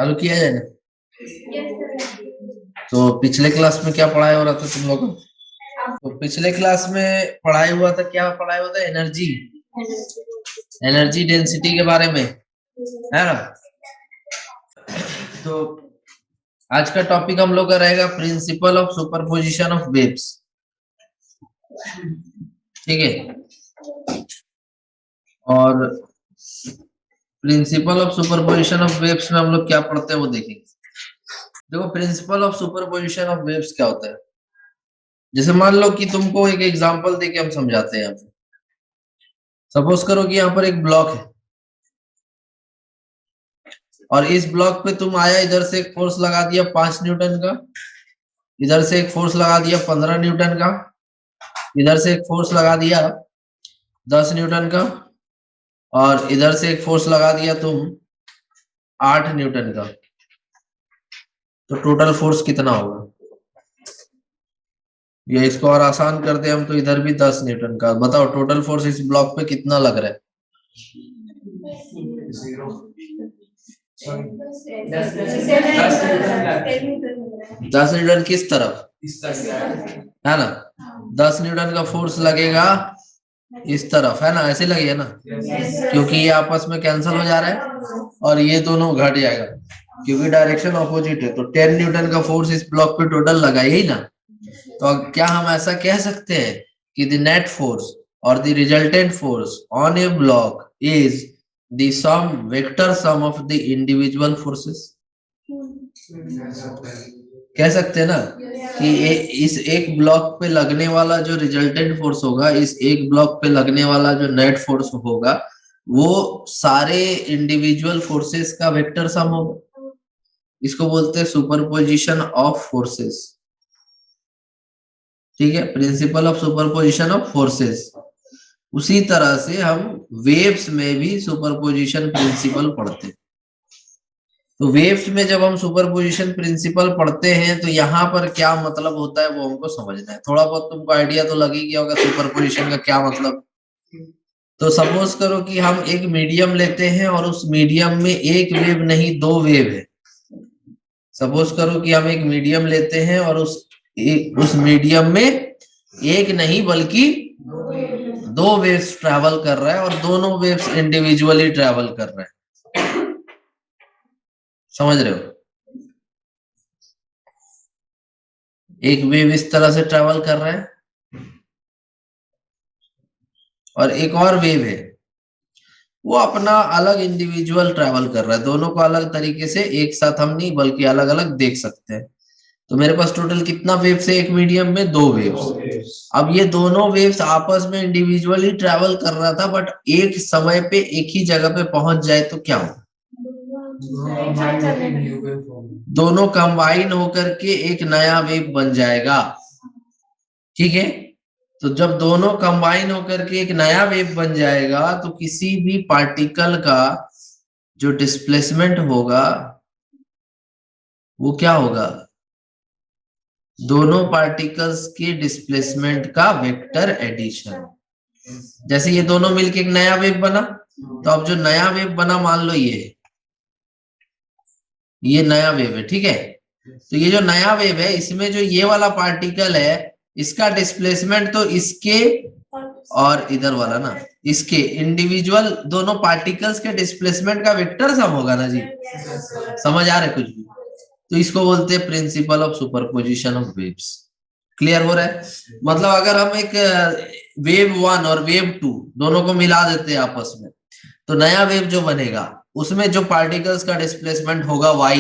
चालू किया जाए ना। तो पिछले क्लास में क्या पढ़ाया हो रहा था तुम लोगों को? तो पिछले क्लास में पढ़ाई हुआ था, क्या पढ़ाया हुआ था? एनर्जी डेंसिटी के बारे में, है ना। तो आज का टॉपिक हम लोग का रहेगा principle of superposition of waves. ठीक है, और principle of superposition of waves में हम लोग क्या पढ़ते हैं वो देखेंगे। देखो, principle of superposition of waves क्या होता है। जैसे मान लो कि तुमको एक एग्जांपल देके हम समझाते हैं। यहाँ पे सपोज करो कि यहाँ पर एक ब्लॉक है और इस ब्लॉक पे तुम आया, इधर से एक फोर्स लगा दिया 5 न्यूटन का, इधर से एक फोर्स लगा दिया 15 न्यूटन का, इधर से एक फोर्स लगा दिया 10 न्यूटन का, और इधर से एक फोर्स लगा दिया तुम 8 न्यूटन का। तो टोटल फोर्स कितना होगा? ये इसको और आसान कर दे हम, तो इधर भी 10 न्यूटन का। बताओ टोटल फोर्स इस ब्लॉक पे कितना लग रहा है? 10 न्यूटन किस तरफ, है ना। 10 न्यूटन का फोर्स लगेगा इस तरफ, है ना, ऐसे लगेगा ना, क्योंकि ये आपस में कैंसिल हो जा रहा है और ये दोनों घट जाएगा क्योंकि डायरेक्शन ऑपोजिट है। तो 10 न्यूटन का फोर्स इस ब्लॉक पे टोटल लगा, यही ना। तो क्या हम ऐसा कह सकते हैं कि द नेट फोर्स और the resultant force on a block is the sum, vector sum of the individual forces? कह सकते हैं ना कि इस एक ब्लॉक पे लगने वाला जो रिजल्टेंट फोर्स होगा, इस एक ब्लॉक पे लगने वाला जो नेट फोर्स होगा, वो सारे इंडिविजुअल फोर्सेस का वेक्टर सम होगा। इसको बोलते हैं सुपरपोजिशन ऑफ फोर्सेस। ठीक है, principle of superposition of forces. उसी तरह से हम वेव्स में भी सुपरपोजिशन प्रिंसिपल पढ़ते हैं। तो वेव्स में जब हम सुपरपोजिशन प्रिंसिपल पढ़ते हैं तो यहाँ पर क्या मतलब होता है वो हमको समझना है। थोड़ा बहुत तुमको आइडिया तो लग ही गया होगा सुपरपोजिशन का क्या मतलब। तो सपोज करो कि हम एक मीडियम लेते हैं और उस मीडियम में एक वेव नहीं, दो वेव है। सपोज करो कि हम एक मीडियम लेते हैं और उस मीडियम में एक नहीं बल्कि दो वेव्स ट्रैवल कर रहा है और दोनों वेव्स इंडिविजुअली ट्रैवल कर रहे हैं। समझ रहे हो? एक वेव इस तरह से ट्रैवल कर रहा है और एक और वेव है, वो अपना अलग इंडिविजुअल ट्रैवल कर रहा है। दोनों को अलग तरीके से एक साथ हम नहीं बल्कि अलग अलग देख सकते हैं। तो मेरे पास टोटल कितना वेव्स है एक मीडियम में? दो वेव्स। अब ये दोनों वेव्स आपस में इंडिविजुअली ट्रैवल कर रहा था, बट एक समय पे एक ही जगह पे पहुंच जाए तो क्या हो? दोनों कंबाइन होकर के एक नया वेव बन जाएगा। ठीक है, तो जब दोनों कंबाइन होकर के एक नया वेव बन जाएगा तो किसी भी पार्टिकल का जो डिस्प्लेसमेंट होगा वो क्या होगा? दोनों पार्टिकल्स के डिस्प्लेसमेंट का वेक्टर एडिशन। जैसे ये दोनों मिलके एक नया वेव बना, तो अब जो नया वेव बना, मान लो ये नया वेव है। ठीक है, तो ये जो नया वेव है इसमें जो ये वाला पार्टिकल है इसका डिस्प्लेसमेंट तो इसके और इधर वाला ना, इसके इंडिविजुअल दोनों पार्टिकल्स के डिस्प्लेसमेंट का वेक्टर सम होगा ना जी। समझ आ रहा है कुछ भी? तो इसको बोलते हैं principle of superposition of waves. Clear हो रहा है? मतलब अगर हम एक वेव 1 और वेव 2 दोनों को मिला देते हैं आपस में, तो नया वेव जो बनेगा उसमें जो पार्टिकल्स का डिस्प्लेसमेंट होगा y,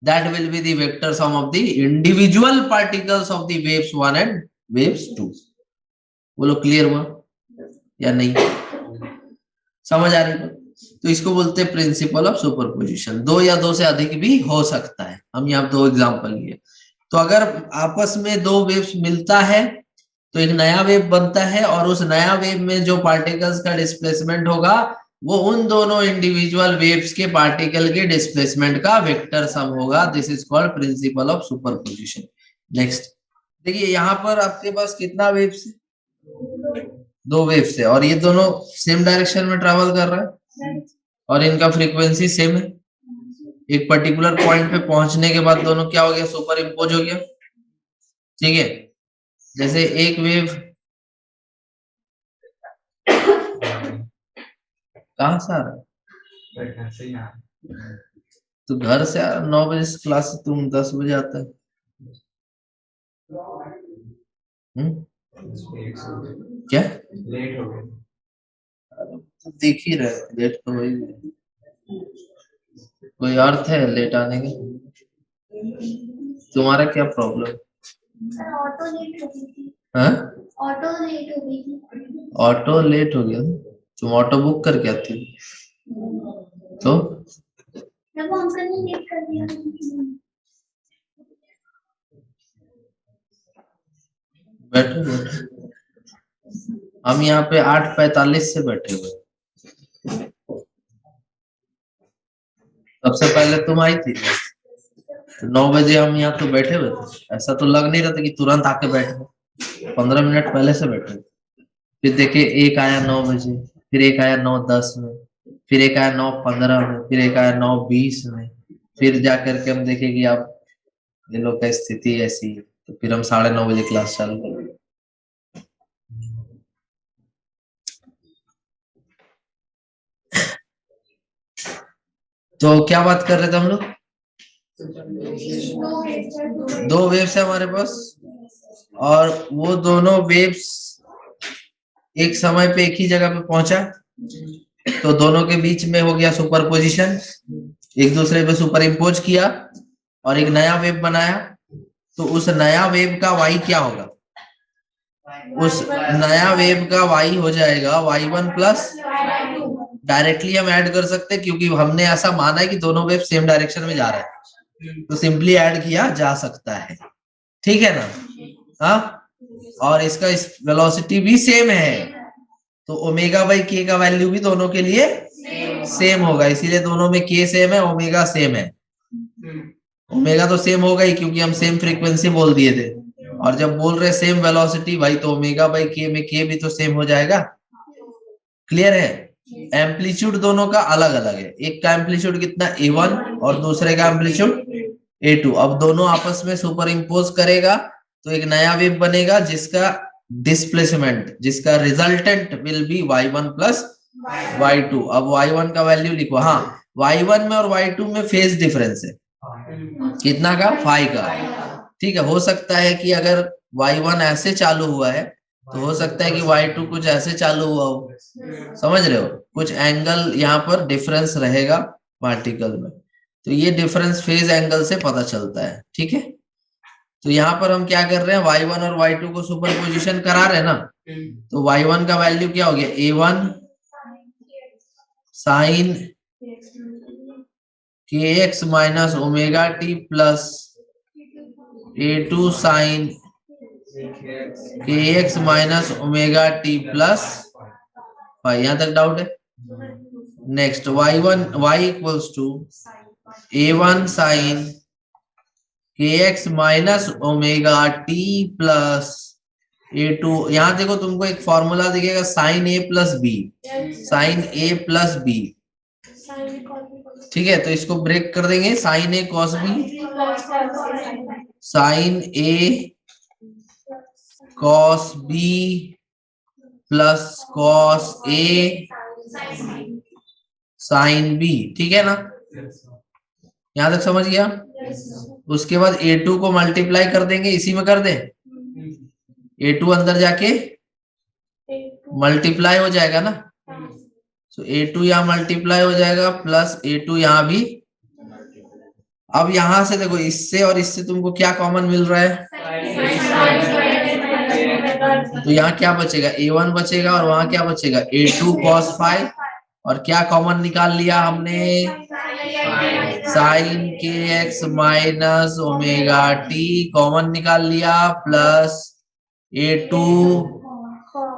that will be the vector sum of the individual particles of the waves 1 and waves 2। बोलो क्लियर हुआ या नहीं? समझ आ रही है? तो इसको बोलते हैं प्रिंसिपल ऑफ सुपरपोजिशन। दो या दो से अधिक भी हो सकता है। हम यहाँ दो एग्जांपल लिए। तो अगर आपस में दो वेव्स मिलता है तो एक नया वेव बनता है, और उस नया वेव में जो पार्टिकल्स का डिस्प्लेसमेंट होगा वो उन दोनों इंडिविजुअल वेव्स के पार्टिकल के डिस्प्लेसमेंट का वेक्टर सम होगा। This is called principle of superposition. Next देखिए, यहाँ पर आपके पास कितना वेव्स है? दो वेव्स है और ये दोनों सेम डायरेक्शन में ट्रेवल कर रहा है और इनका फ्रीक्वेंसी सेम है। एक पर्टिकुलर पॉइंट पे पहुंचने के बाद दोनों क्या हो गया, सुपर इम्पोज हो गया। ठीक है, जैसे एक वेव कहां से आ रहा है, तो घर से 9 बजे से क्लास से तुम 10 बजे आता है। क्या लेट हो गया, तो देख ही रहे लेट तो वही, कोई अर्थ है लेट आने का? तुम्हारा क्या प्रॉब्लम? ऑटो लेट हो गई थी। हाँ, ऑटो लेट हो गई थी। ऑटो लेट हो गया, तुम ऑटो बुक करके आती तो? जब अंकल ने लेट कर दिया। बैठो बैठो, हम यहाँ पे 8:45 से बैठे हुए। सबसे पहले तुम आई थी, 9 बजे हम यहाँ तो बैठे हुए थे, ऐसा तो लग नहीं रहा था कि तुरंत आके बैठे, 15 मिनट पहले से बैठे। फिर देखे एक आया 9 बजे, फिर एक आया 9:10 में, फिर एक आया 9:15 में, फिर एक आया 9:20 में, फिर जाकर के हम देखे कि आप ये लोग का स्थिति ऐसी है, तो फिर हम 9:30 बजे क्लास चालू कर दिए। तो क्या बात कर रहे थे हम लोग? 2 वेव्स है हमारे पास, और वो दोनों वेव्स एक समय पे एक ही जगह पे पहुंचा, तो दोनों के बीच में हो गया सुपरपोजिशन, एक दूसरे पे सुपर इम्पोज किया और एक नया वेव बनाया। तो उस नया वेव का y क्या होगा? उस नया वेव का y हो जाएगा y1 प्लस, डायरेक्टली हम ऐड कर सकते हैं क्योंकि हमने ऐसा माना है कि दोनों वेव सेम डायरेक्शन में जा रहे हैं, तो सिंपली ऐड किया जा सकता है। ठीक है ना? हाँ, और इसका वेलोसिटी भी सेम है, तो ओमेगा बाई के का वैल्यू भी दोनों के लिए सेम होगा, इसीलिए दोनों में के सेम है, ओमेगा सेम है। ओमेगा तो सेम होगा ही क्योंकि हम सेम फ्रीक्वेंसी बोल दिए थे, और जब बोल रहे सेम वेलोसिटी भाई, तो ओमेगा बाई के में के भी तो सेम हो जाएगा। क्लियर है? एम्पलीट्यूड दोनों का अलग अलग है, एक का एम्पलीट्यूड कितना A1 और दूसरे का एम्पलीट्यूड A2। अब दोनों आपस में सुपर इम्पोज करेगा तो एक नया वेव बनेगा जिसका डिस्प्लेसमेंट, जिसका resultant will be y1 plus y2। अब y1 का वैल्यू लिखो। हाँ, y1 में और y2 में फेज डिफरेंस है कितना का? 5 का। ठीक है, हो सकता है कि अगर y1 ऐसे चालू हुआ है तो हो सकता है कि y2 कुछ ऐसे चालू हुआ हो, समझ रहे हो? कुछ एंगल यहाँ पर डिफरेंस रहेगा पार्टिकल में, तो ये डिफरेंस फेज एंगल से पता चलता है। ठीक है, तो यहाँ पर हम क्या कर रहे हैं, y1 और y2 को सुपर पोजिशन करा रहे हैं ना, तो y1 का वैल्यू क्या हो गया? A1 sine kx minus omega T plus A2 sine kx minus omega T plus. यहाँ तक डाउट है? Next y1 y equals to A1 sine kx minus omega T plus A2। यहाँ देखो तुमको एक फॉर्मूला दिखेगा sine A plus B, sine A plus B. ठीक है, तो इसको ब्रेक कर देंगे, sine A cos B, sine A cos B plus cos A sine B. ठीक है ना? यहां तक समझ गया? उसके बाद A2 को मल्टीप्लाई कर देंगे, इसी में कर दें, A2 अंदर जाके मल्टीप्लाई हो जाएगा ना, तो A2 यहाँ मल्टीप्लाई हो जाएगा प्लस A2 यहाँ भी। अब यहां से देखो, इससे और इससे तुमको क्या कॉमन मिल रहा है? तो यहाँ क्या बचेगा? A1 बचेगा और वहां क्या बचेगा? A2 cos फाई, और क्या कॉमन निकाल लिया हमने? Sine K X minus omega T common निकाल लिया, plus A2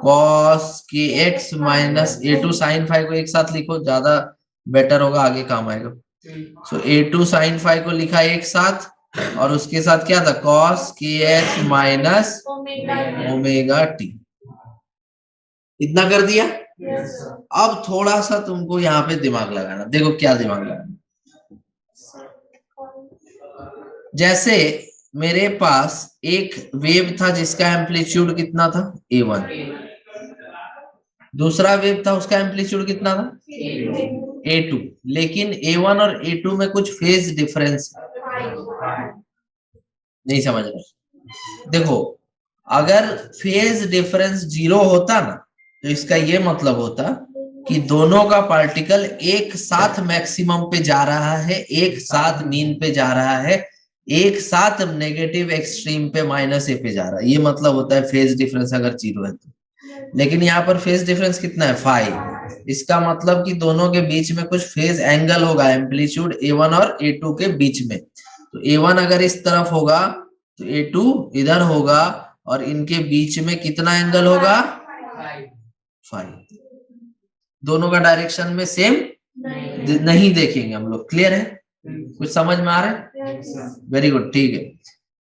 cos K X minus A2 sine phi को एक साथ लिखो, ज्यादा बेटर होगा, आगे काम आएगा। सो A2 साइन फाई को लिखा एक साथ, और उसके साथ क्या था? Cos K X minus omega T. इतना कर दिया। अब थोड़ा सा तुमको यहाँ पे दिमाग लगाना, देखो क्या दिमाग लगाना। जैसे मेरे पास एक वेव था जिसका एम्पलीट्यूड कितना था a1, दूसरा वेव था उसका एम्पलीट्यूड कितना था a2, लेकिन a1 और a2 में कुछ फेज डिफरेंस नहीं समझ रहे। देखो अगर फेज डिफरेंस 0 होता ना तो इसका ये मतलब होता कि दोनों का पार्टिकल एक साथ मैक्सिमम पे जा रहा है, एक साथ मीन पे जा रहा है, एक साथ नेगेटिव एक्सट्रीम पे -a पे जा रहा है। ये मतलब होता है फेज डिफरेंस अगर 0 है तो। लेकिन यहाँ पर फेज डिफरेंस कितना है 5। इसका मतलब कि दोनों के बीच में कुछ फेज एंगल होगा, एम्पलीट्यूड a1 और a2 के बीच में। तो a1 अगर इस तरफ होगा तो a2 इधर होगा और इनके बीच में कितना एंगल होगा 5। दोनों का डायरेक्शन में सेम नहीं देखेंगे हम लोग। क्लियर है? कुछ समझ में आ रहा है? वेरी गुड, ठीक है।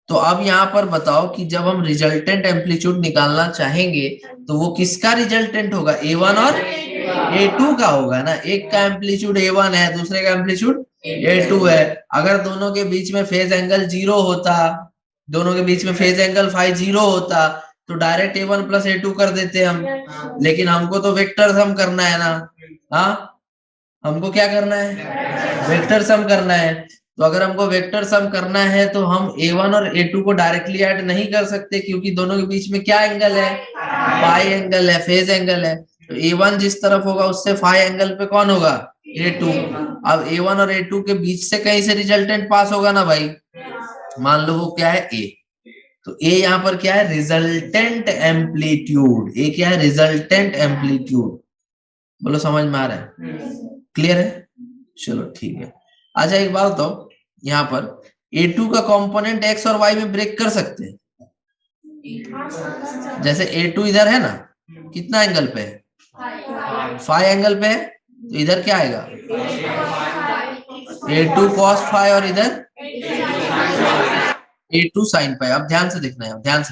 तो अब यहाँ पर बताओ कि जब हम रिजल्टेंट एम्पलीट्यूड निकालना चाहेंगे तो वो किसका रिजल्टेंट होगा a1 और a2 का होगा ना। एक का एम्पलीट्यूड a1 है, दूसरे का एम्पलीट्यूड a2 है। अगर दोनों के बीच में फेज एंगल 0 होता, दोनों के बीच में फेज एंगल 0 होता तो डायरेक्ट a1 प्लस a2 कर देते हम। लेकिन हमको तो वेक्टर सम करना है ना। हाँ, हमको क्या करना है? वेक्टर सम करना है। तो अगर हमको वेक्टर सम करना है तो हम a1 और a2 को डायरेक्टली ऐड नहीं कर सकते क्योंकि दोनों के बीच में क्या एंगल है? फाई एंगल है, फेज एंगल है। तो a1 जिस तरफ होगा उससे फाई एंगल पे कौन होगा? a2। अब a1 और a2 के बीच से कहीं से रिजल्टेंट पास होगा ना भाई। मान लो वो क्या है a, तो a यहाँ पर क्या है? Resultant amplitude. a क्या है? Resultant amplitude. बोलो समझ में आ रहा है? क्लियर है? चलो ठीक है। अच्छा एक बात बताओ, यहाँ पर a2 का कंपोनेंट x और y में ब्रेक कर सकते हैं? जैसे a2 इधर है ना, कितना एंगल पे है? फाई एंगल पे है। तो इधर क्या आएगा? a2 cos फाई और इधर a2 sin फाई। अब ध्यान से देखना है, ध्यान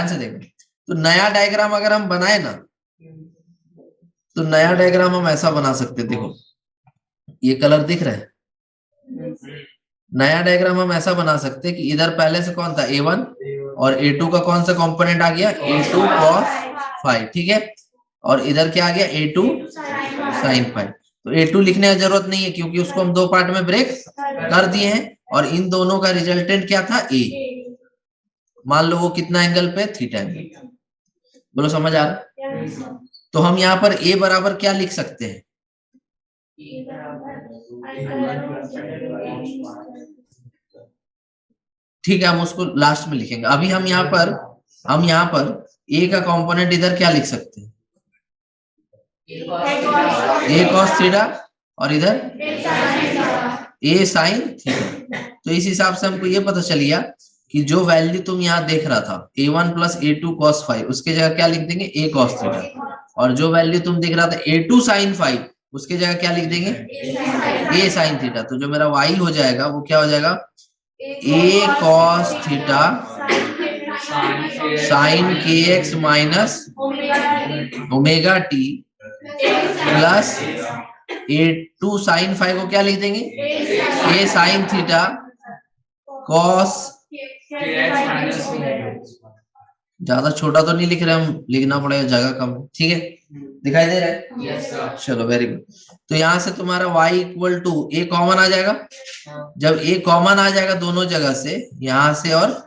से देखना। तो नया डायग्राम अगर हम बनाए ना तो नया डायग्राम हम ऐसा बना सकते हैं। देखो ये कलर दिख रहा है। नया डायग्राम हम ऐसा बना सकते हैं कि इधर पहले से कौन था? a1 और a2 का कौन सा कंपोनेंट आ गया? a2 cos फाई, ठीक है। और इधर क्या आ गया? a2 sin phi. तो a2 लिखने की जरूरत नहीं है क्योंकि उसको हम दो पार्ट में ब्रेक कर दिए हैं और इन दोनों का रिजल्टेंट क्या था? a। मान लो वो कितना एंगल पे? Theta angle. बोलो समझ आ रहा? तो हम यहाँ पर a बराबर क्या लिख सकते हैं? ठीक है, हम उसको लास्ट में लिखेंगे। अभी हम यहाँ पर a का कंपोनेंट इधर क्या लिख सकते हैं? a cos थीटा और इधर a sin थीटा। तो इस हिसाब से हमको ये पता चल गया कि जो वैल्यू तुम यहाँ देख रहा था a1 plus a2 cos phi, उसके जगह क्या लिख देंगे? a cos theta. और जो वैल्यू तुम देख रहा था a2 sin फाई, उसके जगह क्या लिख देंगे? a sin theta. तो जो मेरा y हो जाएगा वो क्या हो जाएगा? a cos theta sin kx minus omega T plus a2 sin phi को क्या लिख देंगे? a sin theta cos। ज्यादा छोटा तो नहीं लिख रहे हम, लिखना पड़ेगा, जगह कम है। ठीक है, दिखाई दे रहा है? yes, चलो वेरी गुड। तो यहाँ से तुम्हारा y equal to a common आ जाएगा। जब a कॉमन आ जाएगा दोनों जगह से, यहाँ से और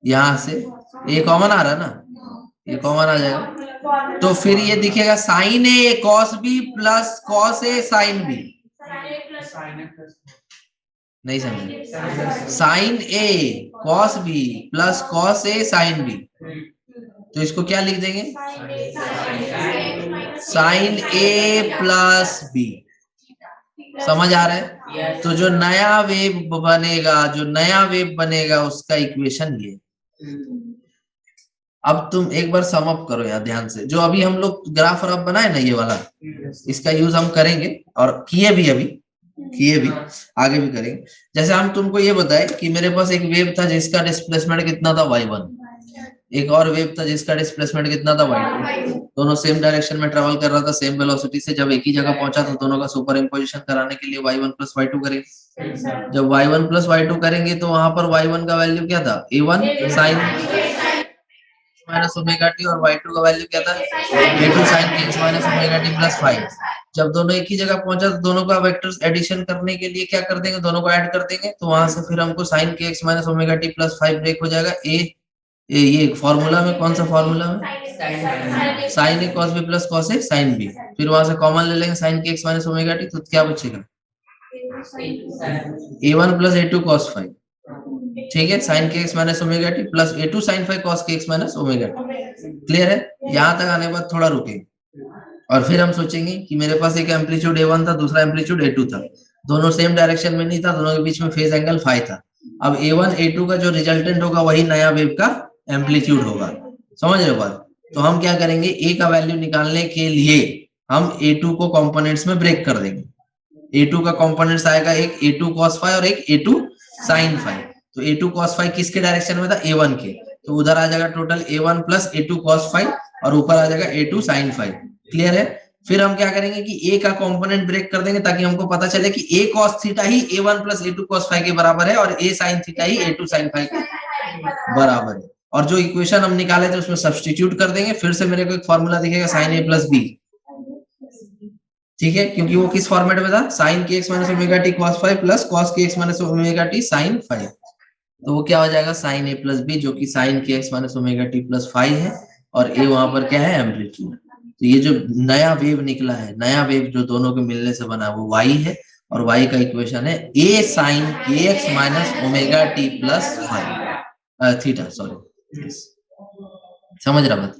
यहाँ से a कॉमन आ रहा है ना, a कॉमन आ जाएगा। तो फिर ये दिखेगा sine a cos b plus cos a sin b। नहीं समझे? Sine a cos b plus cos a sin b। तो इसको क्या लिख देंगे? Sine a plus b। समझ आ रहा है? तो जो नया वेव बनेगा उसका इक्वेशन ये। अब तुम एक बार सम अप करो यार ध्यान से। जो अभी हम लोग ग्राफ और बनाए ना ये वाला, इसका यूज हम करेंगे और किए भी आगे भी करेंगे। जैसे हम तुमको ये बताए कि मेरे पास एक वेव था जिसका डिस्प्लेसमेंट कितना था? y1। एक और वेव था जिसका डिस्प्लेसमेंट कितना था y2, दोनों सेम डायरेक्शन में ट्रेवल कर रहा था सेम वेलोसिटी से। जब एक ही जगह पहुंचा तो दोनों का सुपर इम्पोजिशन कराने के लिए y1 प्लस y2 करेंगे। जब y1 प्लस y2 करेंगे तो वहां पर y1 का वैल्यू क्या था, a1 sign minus omega T, और y2 का वैल्यू क्या था, a2 sine kx minus omega T plus 5। जब दोनों एक ही जगह पहुंचा तो दोनों का वेक्टर्स एडिशन करने के लिए क्या कर देंगे, दोनों को ऐड कर देंगे। तो वहां से फिर हमको sine kx minus omega T plus 5 break हो जाएगा। ये फॉर्मूला में कौन सा फॉर्मूला में, sine A cos B plus cos A sine B. फिर वहां से कॉमन ले लेंगे sine kx minus omega T, तो क्या बचेगा, a1 प्लस a2 cos 5, ठीक है, sine kx minus omega T plus a2 sine 5 cos kx minus omega T. Clear है, यहाँ तक आने के बाद थोड़ा रुके और फिर हम सोचेंगे कि मेरे पास एक एम्पलीट्यूड a1 था, दूसरा एम्पलीट्यूड a2 था, दोनों सेम डायरेक्शन में नहीं था, दोनों के बीच में फेज एंगल फाई था। अब a1 a2 का जो रिजल्टेंट होगा वही नया वेव का एम्पलीट्यूड होगा, समझ रहे हो बात। तो हम क्या करेंगे, a का वैल्यू निकालने के लिए हम a2 को कंपोनेंट्स में ब्रेक कर देंगे। a2 का कंपोनेंट्स आएगा एक a2 cos फाई और एक a2 sin फाई। तो a2 cos फाई किसके डायरेक्शन में था, a1 के, तो उधर आ जाएगा total a1 plus a2 cos phi और ऊपर आ जाएगा a2 sin फाई। क्लियर है। फिर हम क्या करेंगे कि a का कंपोनेंट ब्रेक कर देंगे ताकि हमको पता चले कि a cos थीटा ही a1 plus a2 cos phi के बराबर है और a sin थीटा ही a2 sin फाई के बराबर है। और जो इक्वेशन हम निकाले थे उसमें सब्स्टिट्यूट कर देंगे। फिर से मेरे को एक फॉर्मूला दिखेगा sin a प्लस b, ठीक है, क्योंकि वो किस फॉर्मेट में था, sine kx minus omega t cos phi plus cos kx minus omega t sin phi. तो वो क्या हो जाएगा, साइन a प्लस b, जो कि sine kx minus omega T plus phi है और a वहां पर क्या है, एम्पलीट्यूड। तो ये जो नया वेव निकला है, नया वेव जो दोनों के मिलने से बना वो y है और y का इक्वेशन है a sine kx minus omega T plus phi theta, sorry, समझ रहा बात।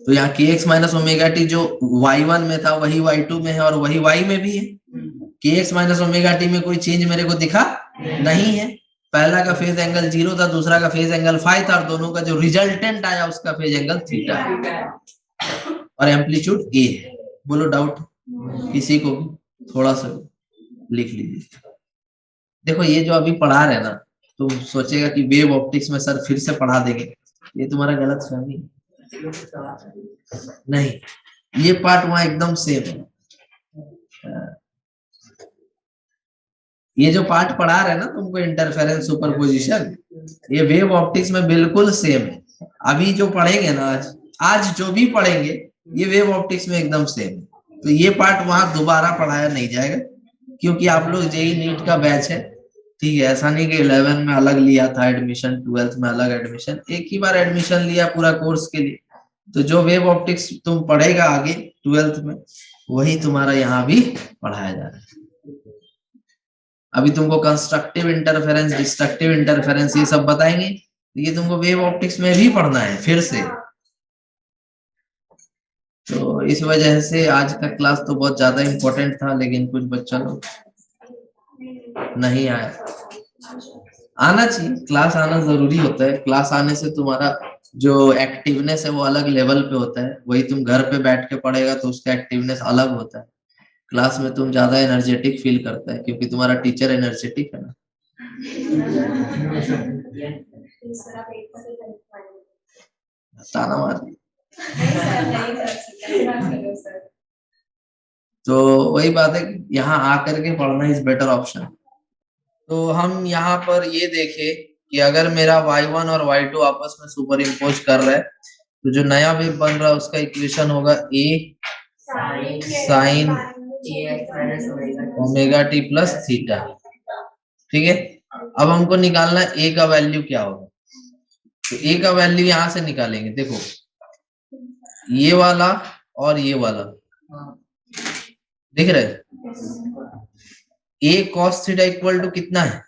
तो यहाँ kx माइनस ओमेगा टी जो y1 में था वही y2 में है और वही y में भी है। kx माइनस ओमेगा टी में कोई चेंज मेरे को दिखा नहीं है। पहला का फेज एंगल 0 था, दूसरा का फेज एंगल फाई था और दोनों का जो रिजल्टेंट आया उसका फेज एंगल थीटा और एम्पलीट्यूड a है। बोलो डाउट किसी को भी, थोड़ा सा लिख लीजिए। देखो ये जो अभी पढ़ा रहे ना, तुम सोचेगा कि वेव ऑप्टिक्स में सर फिर से पढ़ा देंगे, ये तुम्हारा गलत फहमी नहीं, ये पार्ट वहां एकदम सेम है। ये जो पार्ट पढ़ा रहे हैं ना तुमको, इंटरफेरेंस सुपरपोजिशन, ये वेव ऑप्टिक्स में बिल्कुल सेम है। अभी जो पढ़ेंगे ना आज जो भी पढ़ेंगे ये वेव ऑप्टिक्स में एकदम सेम है। तो ये पार्ट वहां दोबारा पढ़ाया नहीं जाएगा क्योंकि आप लोग जेई नीट का बैच है, ठीक है। ऐसा नहीं कि 11 में अलग लिया था एडमिशन, 12th में अलग एडमिशन, एक ही बार एडमिशन लिया पूरा कोर्स के लिए। तो जो वेव ऑप्टिक्स तुम पढ़ेगा आगे 12th में वही तुम्हारा यहाँ भी पढ़ाया जा रहा है। अभी तुमको कंस्ट्रक्टिव इंटरफेरेंस, डिस्ट्रक्टिव इंटरफेरेंस ये सब बताएंगे, ये तुमको वेव ऑप्टिक्स में भी पढ़ना है फिर से। तो इस वजह से आज का क्लास तो बहुत ज्यादा इम्पोर्टेंट था, लेकिन कुछ बच्चा लोग नहीं आया। आना चाहिए, क्लास आना जरूरी होता है। क्लास आने से तुम्हारा जो एक्टिवनेस है वो अलग लेवल पे होता है। वही तुम घर पे बैठ के पढ़ेगा तो उसका एक्टिवनेस अलग होता है। क्लास में तुम ज्यादा एनर्जेटिक फील करता है क्योंकि तुम्हारा टीचर एनर्जेटिक है ना। ताना मार। तो वही बात है, यहाँ आकर के पढ़ना इज बेटर ऑप्शन। तो हम यहाँ पर ये देखे कि अगर मेरा y1 और y2 आपस में सुपर इम्पोज कर रहा है तो जो नया वेव बन रहा है उसका इक्वेशन होगा a sine omega T plus theta, ठीक है। अब हमको निकालना है a का वैल्यू क्या होगा। तो a का वैल्यू यहां से निकालेंगे। देखो ये वाला और ये वाला दिख रहा है, a cos theta equal to कितना है,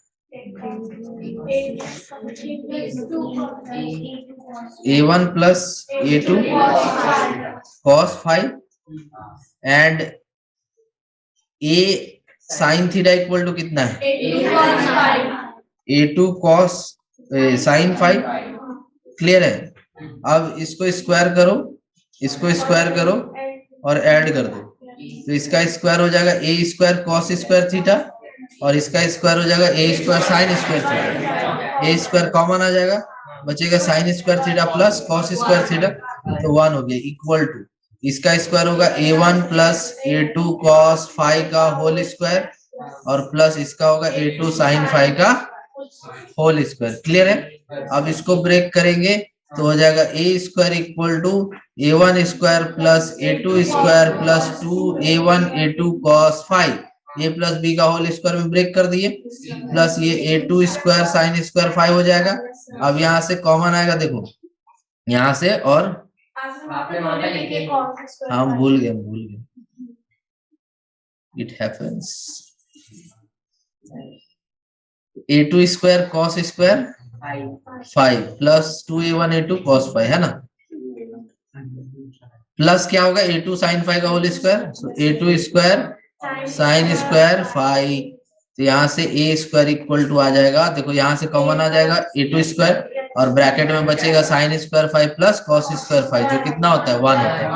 a1 plus a2 cos five and a sin theta equal to कितना है, a2 cos sin five. Clear है। अब इसको स्क्वायर करो, इसको स्क्वायर करो और ऐड कर दो, तो इसका स्क्वायर हो जाएगा a square cos square theta और इसका स्क्वायर हो जाएगा a square sin square theta. a square common आ जाएगा, बचेगा sine square theta plus cos square theta, तो 1 हो गया इक्वल टू, इसका स्क्वायर होगा a1 plus a2 cos phi का होल स्क्वायर और प्लस इसका होगा a2 साइन फाई का होल स्क्वायर। क्लियर है? अब इसको ब्रेक करेंगे तो हो जाएगा a square equal to a1 square plus a2 square plus 2a1 a2 cos phi, a plus B का होल स्क्वायर में ब्रेक कर दिए, प्लस ये a2 square sine square phi हो जाएगा। अब यहाँ से कॉमन आएगा, देखो यहाँ से, और हम भूल गए, it happens. a2 square cos square 5 plus 2a1 a2 cos 5 है ना, प्लस क्या होगा a2 साइन 5 का होल स्क्वायर, सो a2 स्क्वायर साइन स्क्वायर 5, तो यहाँ से a स्क्वायर इक्वल टू आ जाएगा, देखो यहाँ से कॉमन आ जाएगा a2 स्क्वायर और ब्रैकेट में बचेगा sine square 5 plus cos square 5 जो कितना होता है 1 होता है,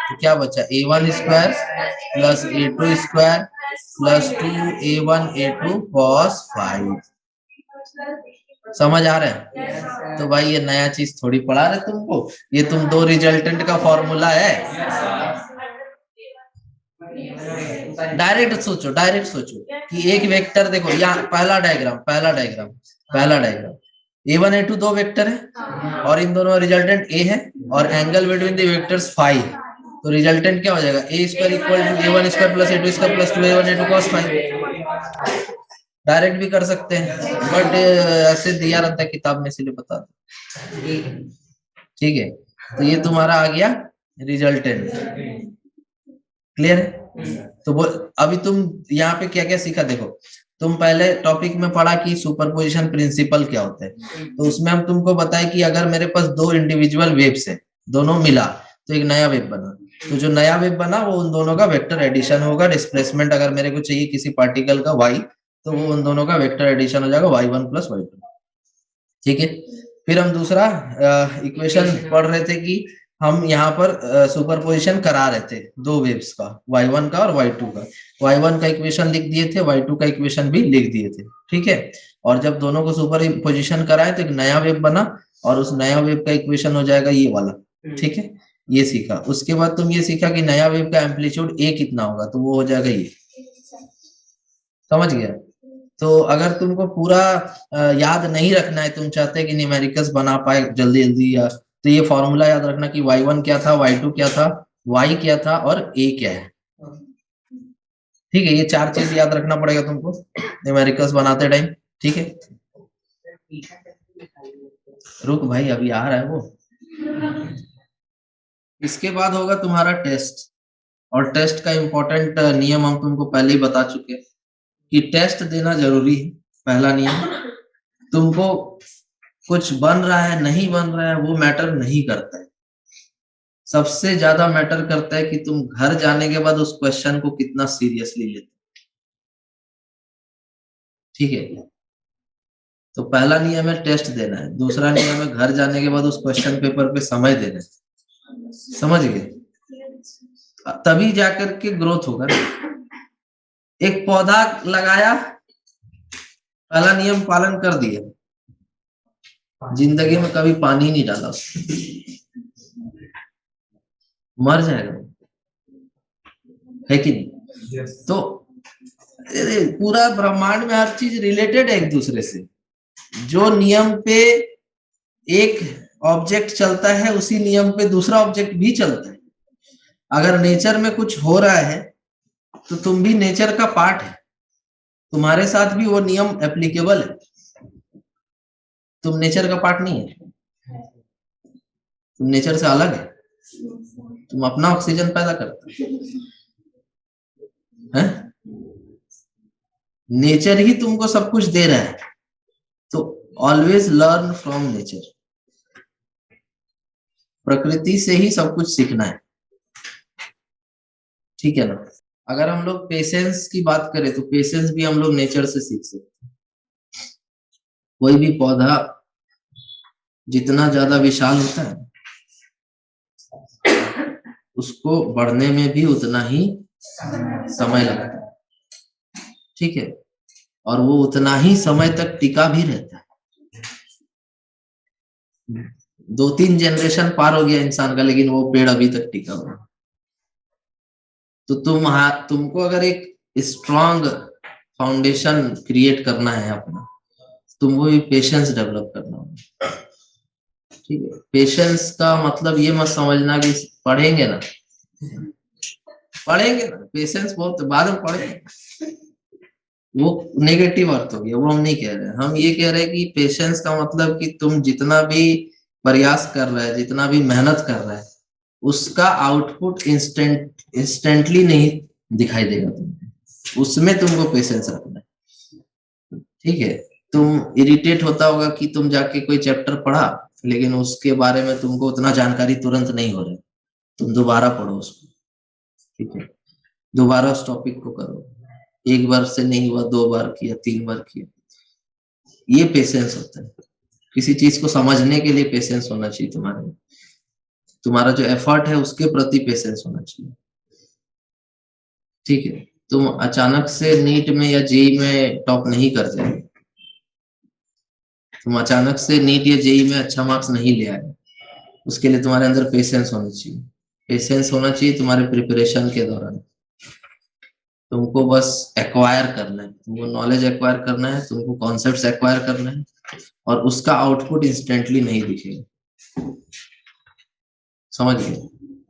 तो क्या बचा a1 square plus a2 square plus 2a1 a2 cos 5। समझ आ रहा है? तो भाई ये नया चीज थोड़ी पढ़ा रहे तुमको, ये तुम दो रिजल्टेंट का फॉर्मूला है। डायरेक्ट सोचो कि एक वेक्टर, देखो यहाँ पहला डायग्राम a1 a2 दो वेक्टर है और इन दोनों रिजल्टेंट a है और angle between the vectors phi है, तो रिजल्टेंट क्या हो जाएगा a square equal to a1 square plus a2 square plus 2a1 a2 cos 5। Direct भी कर सकते हैं बट ऐसे दिया रहता है किताब में, इसलिए बता दो। ठीक है, तो ये तुम्हारा आ गया रिजल्टेंट। क्लियर है? तो वो अभी तुम यहाँ पे क्या क्या सीखा, देखो तुम पहले टॉपिक में पढ़ा कि सुपरपोजिशन प्रिंसिपल क्या होता है, तो उसमें हम तुमको बताए कि अगर मेरे पास दो इंडिविजुअल वेव्स है, दोनों मिला तो एक नया वेव बना, तो जो नया वेव बना वो उन दोनों का वेक्टर एडिशन होगा। डिस्प्लेसमेंट अगर मेरे को चाहिए किसी पार्टिकल का y, तो वो उन दोनों का वेक्टर एडिशन हो जाएगा y1 प्लस y2। ठीक है, फिर हम दूसरा इक्वेशन पढ़ रहे थे कि हम यहाँ पर सुपरपोजिशन करा रहे थे दो वेव्स का, y1 का और y2 का। y1 का इक्वेशन लिख दिए थे, y2 का इक्वेशन भी लिख दिए थे। ठीक है, और जब दोनों को सुपरपोजिशन कराए तो एक नया वेव बना और उस नया वेव का इक्वेशन हो जाएगा ये वाला। ठीक है, ये सीखा। उसके बाद तुम ये सीखा कि नया वेव का एम्पलीट्यूड a कितना होगा, तो वो हो जाएगा ये। समझ गया? तो अगर तुमको पूरा याद नहीं रखना है, तुम चाहते हैं कि न्यूमेरिकल्स बना पाए जल्दी जल्दी, या तो ये फॉर्मूला याद रखना कि y1 क्या था, y2 क्या था, y क्या था और a क्या है। ठीक है, ये चार चीज याद रखना पड़ेगा तुमको न्यूमेरिकल्स बनाते टाइम। ठीक है, रुक भाई अभी आ रहा है वो। इसके बाद होगा तुम्हारा टेस्ट, और टेस्ट का इम्पोर्टेंट नियम हम तुमको पहले ही बता चुके हैं कि टेस्ट देना जरूरी है। पहला नियम, तुमको कुछ बन रहा है नहीं बन रहा है वो मैटर नहीं करता है, सबसे ज्यादा मैटर करता है कि तुम घर जाने के बाद उस क्वेश्चन को कितना सीरियसली लेते। ठीक है, तो पहला नियम है टेस्ट देना है, दूसरा नियम है घर जाने के बाद उस क्वेश्चन पेपर पे समय देना है। समझ गए? तभी जाकर के ग्रोथ होगा ना। एक पौधा लगाया, पहला नियम पालन कर दिया, जिंदगी में कभी पानी नहीं डाला मर जाएगा, है कि नहीं? तो पूरा ब्रह्मांड में हर चीज रिलेटेड है एक दूसरे से। जो नियम पे एक ऑब्जेक्ट चलता है उसी नियम पे दूसरा ऑब्जेक्ट भी चलता है। अगर नेचर में कुछ हो रहा है तो तुम भी नेचर का पार्ट है, तुम्हारे साथ भी वो नियम एप्लीकेबल है। तुम नेचर का पार्ट नहीं है, तुम नेचर से अलग है, तुम अपना ऑक्सीजन पैदा करते हैं, नेचर ही तुमको सब कुछ दे रहा है। तो ऑलवेज लर्न फ्रॉम नेचर, प्रकृति से ही सब कुछ सीखना है। ठीक है ना? अगर हम लोग पेशेंस की बात करें तो पेशेंस भी हम लोग नेचर से सीख सकते हैं। कोई भी पौधा जितना ज्यादा विशाल होता है उसको बढ़ने में भी उतना ही समय लगता है। ठीक है, और वो उतना ही समय तक टिका भी रहता है। 2-3 जनरेशन पार हो गया इंसान का, लेकिन वो पेड़ अभी तक टिका हुआ है। तो तुमको अगर एक स्ट्रांग फाउंडेशन क्रिएट करना है अपना, तुमको भी पेशेंस डेवलप करना होगा। ठीक है, पेशेंस का मतलब ये मत समझना कि पढ़ेंगे ना, पेशेंस बहुत बाद में पढ़ेंगे, वो नेगेटिव अर्थ हो गया, वो हम नहीं कह रहे। हम ये कह रहे हैं कि पेशेंस का मतलब कि तुम जितना भी प्रयास कर रहे हैं, जितना भी मेहनत कर रहे हैं, उसका आउटपुट इंस्टेंटली नहीं दिखाई देगा तुमको, उसमें तुमको पेशेंस रखना है। ठीक है, तुम इरिटेट होता होगा कि तुम जाके कोई चैप्टर पढ़ा, लेकिन उसके बारे में तुमको उतना जानकारी तुरंत नहीं हो रहा, तुम दोबारा पढ़ो उसको। ठीक है, दोबारा उस टॉपिक को करो, एक बार से नहीं हुआ, 2 बार किया, 3 बार किया, ये पेशेंस होता है। किसी चीज को समझने के लिए पेशेंस होना चाहिए तुम्हारे में, तुम्हारा जो एफर्ट है उसके प्रति पेशेंस होना चाहिए। ठीक है, तुम अचानक से नीट में या जेई में टॉप नहीं कर जाए, तुम अचानक से नीट या जेई में अच्छा मार्क्स नहीं ले आए, उसके लिए तुम्हारे अंदर पेशेंस होना चाहिए। पेशेंस होना चाहिए तुम्हारे प्रिपरेशन के दौरान। तुमको बस एक्वायर करना है, तुमको नॉलेज एक्वायर करना है, तुमको कॉन्सेप्ट्स एक्वायर करना है, और उसका आउटपुट इंस्टेंटली नहीं दिखेगा। समझ गए?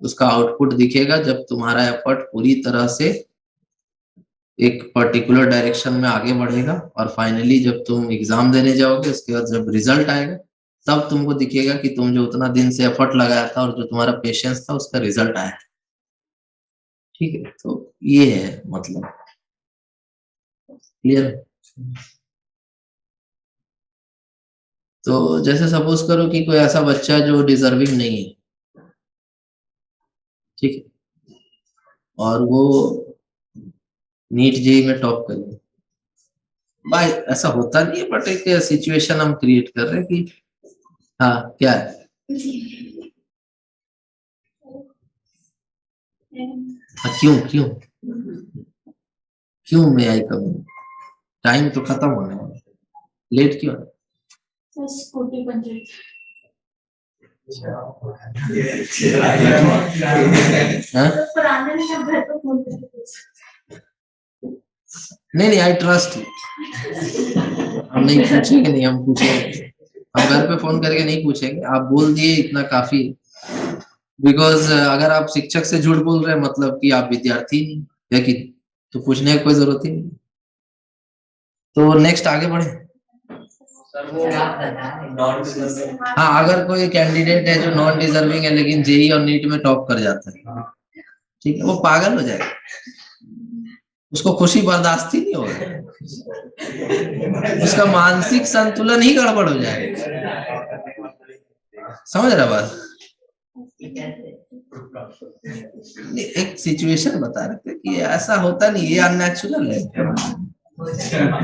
उसका आउटपुट दिखेगा जब तुम्हारा एफर्ट पूरी तरह से एक पर्टिकुलर डायरेक्शन में आगे बढ़ेगा, और फाइनली जब तुम एग्जाम देने जाओगे, उसके बाद जब रिजल्ट आएगा, तब तुमको दिखेगा कि तुम जो उतना दिन से एफर्ट लगाया था और जो तुम्हारा पेशेंस था, उसका रिजल्ट आया। ठीक है, तो ये है मतलब, क्लियर? तो जैसे सपोज करो कि कोई ऐसा बच्चा जो डिजर्विंग नहीं है, ठीक है, और वो नीट जेई में टॉप कर ले, भाई ऐसा होता नहीं है, बट एक सिचुएशन हम क्रिएट कर रहे हैं कि हाँ क्या है, हाँ, क्यों क्यों क्यों मैं आई कब, टाइम तो खत्म होने वाला, लेट क्यों है? Scooty puncture. हाँ? पुराने घर पे फोन नहीं आई ट्रस्ट, हम नहीं पूछेंगे, नहीं हम पूछेंगे, हम घर पे फोन करके नहीं पूछेंगे, आप बोल दिए इतना काफी। बिकॉज अगर आप शिक्षक से झूठ बोल रहे हैं, मतलब कि आप विद्यार्थी नहीं है कि, तो पूछने की कोई जरूरत ही नहीं। तो नेक्स्ट आगे बढ़े। हाँ, अगर कोई कैंडिडेट है जो नॉन डिजर्विंग है, लेकिन जेई और नीट में टॉप कर जाता है, ठीक है, वो पागल हो जाएगा, उसको खुशी बर्दाश्त ही नहीं होगा, उसका मानसिक संतुलन ही गड़बड़ हो जाएगा। समझ रहा बात? एक सिचुएशन बता रहे थे कि ऐसा होता नहीं, ये अननेचुरल है,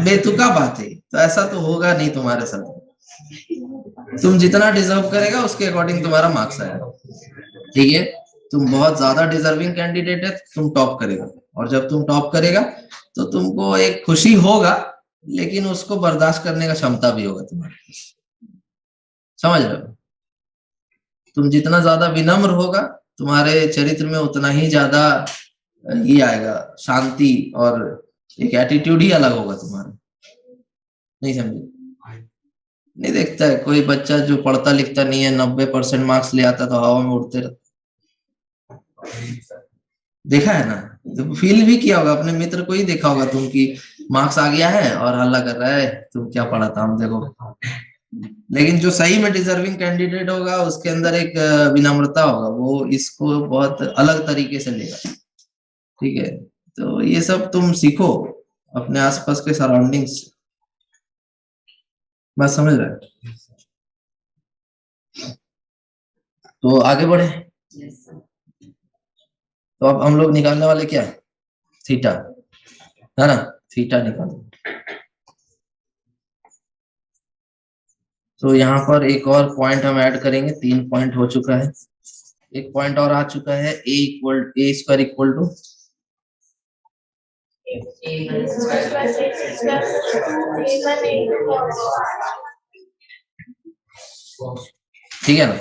बेतुका बात है, तो ऐसा तो होगा नहीं तुम्हारे साथ। तुम जितना डिजर्व करेगा उसके अकॉर्डिंग तुम्हारा मार्क्स आएगा। ठीक है, तुम बहुत ज्यादा डिजर्विंग कैंडिडेट है, तुम टॉप करेगा, और जब तुम टॉप करेगा तो तुमको एक खुशी होगा, लेकिन उसको बर्दाश्त करने का क्षमता भी होगा तुम्हारे। समझ रहे हो? तुम जितना ज्यादा विनम्र होगा, तुम्हारे चरित्र में उतना ही ज्यादा ये आएगा शांति, और एक एटीट्यूड ही अलग होगा तुम्हारा। नहीं समझे? नहीं देखता है कोई बच्चा जो पढ़ता लिखता नहीं है, 90% मार्क्स ले आता तो हवा में उड़ते रहता, देखा है ना? तो फील भी किया होगा, अपने मित्र को ही देखा होगा तुम कि मार्क्स आ गया है और हल्ला कर रहा है, तुम क्या पढ़ा था हम देखो। लेकिन जो सही में डिजर्विंग कैंडिडेट होगा, उसके अंदर एक विनम्रता होगा, वो इसको बहुत अलग तरीके से लेगा। ठीक है, तो ये सब तुम सीखो अपने आसपास के सराउंडिंग्स। बात समझ रहे हो? तो आगे बढ़े। तो अब हम लोग निकालने वाले क्या है? थीटा, है ना? थीटा निकालो। तो यहाँ पर एक और पॉइंट हम ऐड करेंगे, 3 पॉइंट हो चुका है, एक पॉइंट और आ चुका है, ए स्क्वायर इक्वल टू ठीक है ना।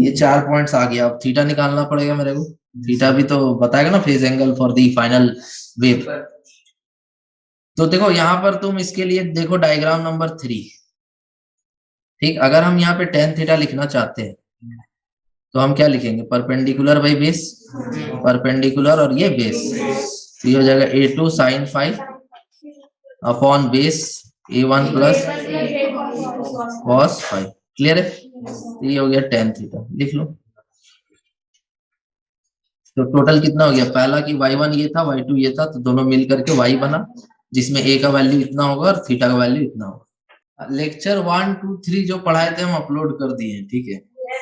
ये 4 पॉइंट्स आ गया। अब थीटा निकालना पड़ेगा मेरे को। थीटा भी तो बताएगा ना phase angle for the final wave. तो देखो यहाँ पर तुम इसके लिए देखो डायग्राम नंबर 3। ठीक, अगर हम यहाँ पे tan थीटा लिखना चाहते हैं तो हम क्या लिखेंगे, परपेंडिकुलर बाई बेस, परपेंडिकुलर और ये बेस, तो ये हो जाएगा A2 sin five upon base A1 plus cos five. Clear है। तो ये हो गया tan थीटा, लिख लो। तो टोटल कितना हो गया, पहला की y1 ये था, y2 ये था, तो दोनों मिल करके y बना, जिसमें a का वैल्यू इतना होगा और थीटा का वैल्यू इतना होगा। लेक्चर 1, 2, 3 जो पढ़ाए थे हम अपलोड कर दिए हैं, ठीक है।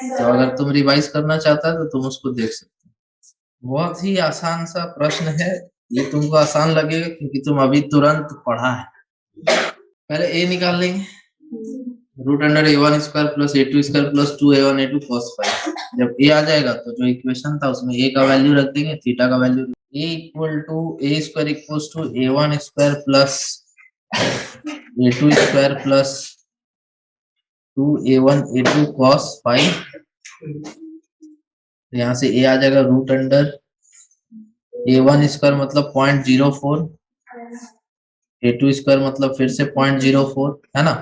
तो अगर तुम रिवाइज करना चाहता है तो तुम उसको देख सकते हो। बहुत ही आसान सा प्रश्न है, ये तुमको आसान लगेगा क्योंकि तुम अभी तुरंत पढ़ा है। पहले a निकाल लेंगे, root under A1 square plus A2 square plus 2A1 A2 cos five. जब a आ जाएगा तो जो इक्वेशन था उसमें a का वैल्यू रख देंगे, थीटा का value a equal to a square equals to A1 square plus A2 square plus 2A1 A2 cos five. यहाँ से a आ जाएगा रूट अंडर A1 स्क्वायर मतलब 0.04, A2 स्क्वायर मतलब फिर से 0.04 है ना,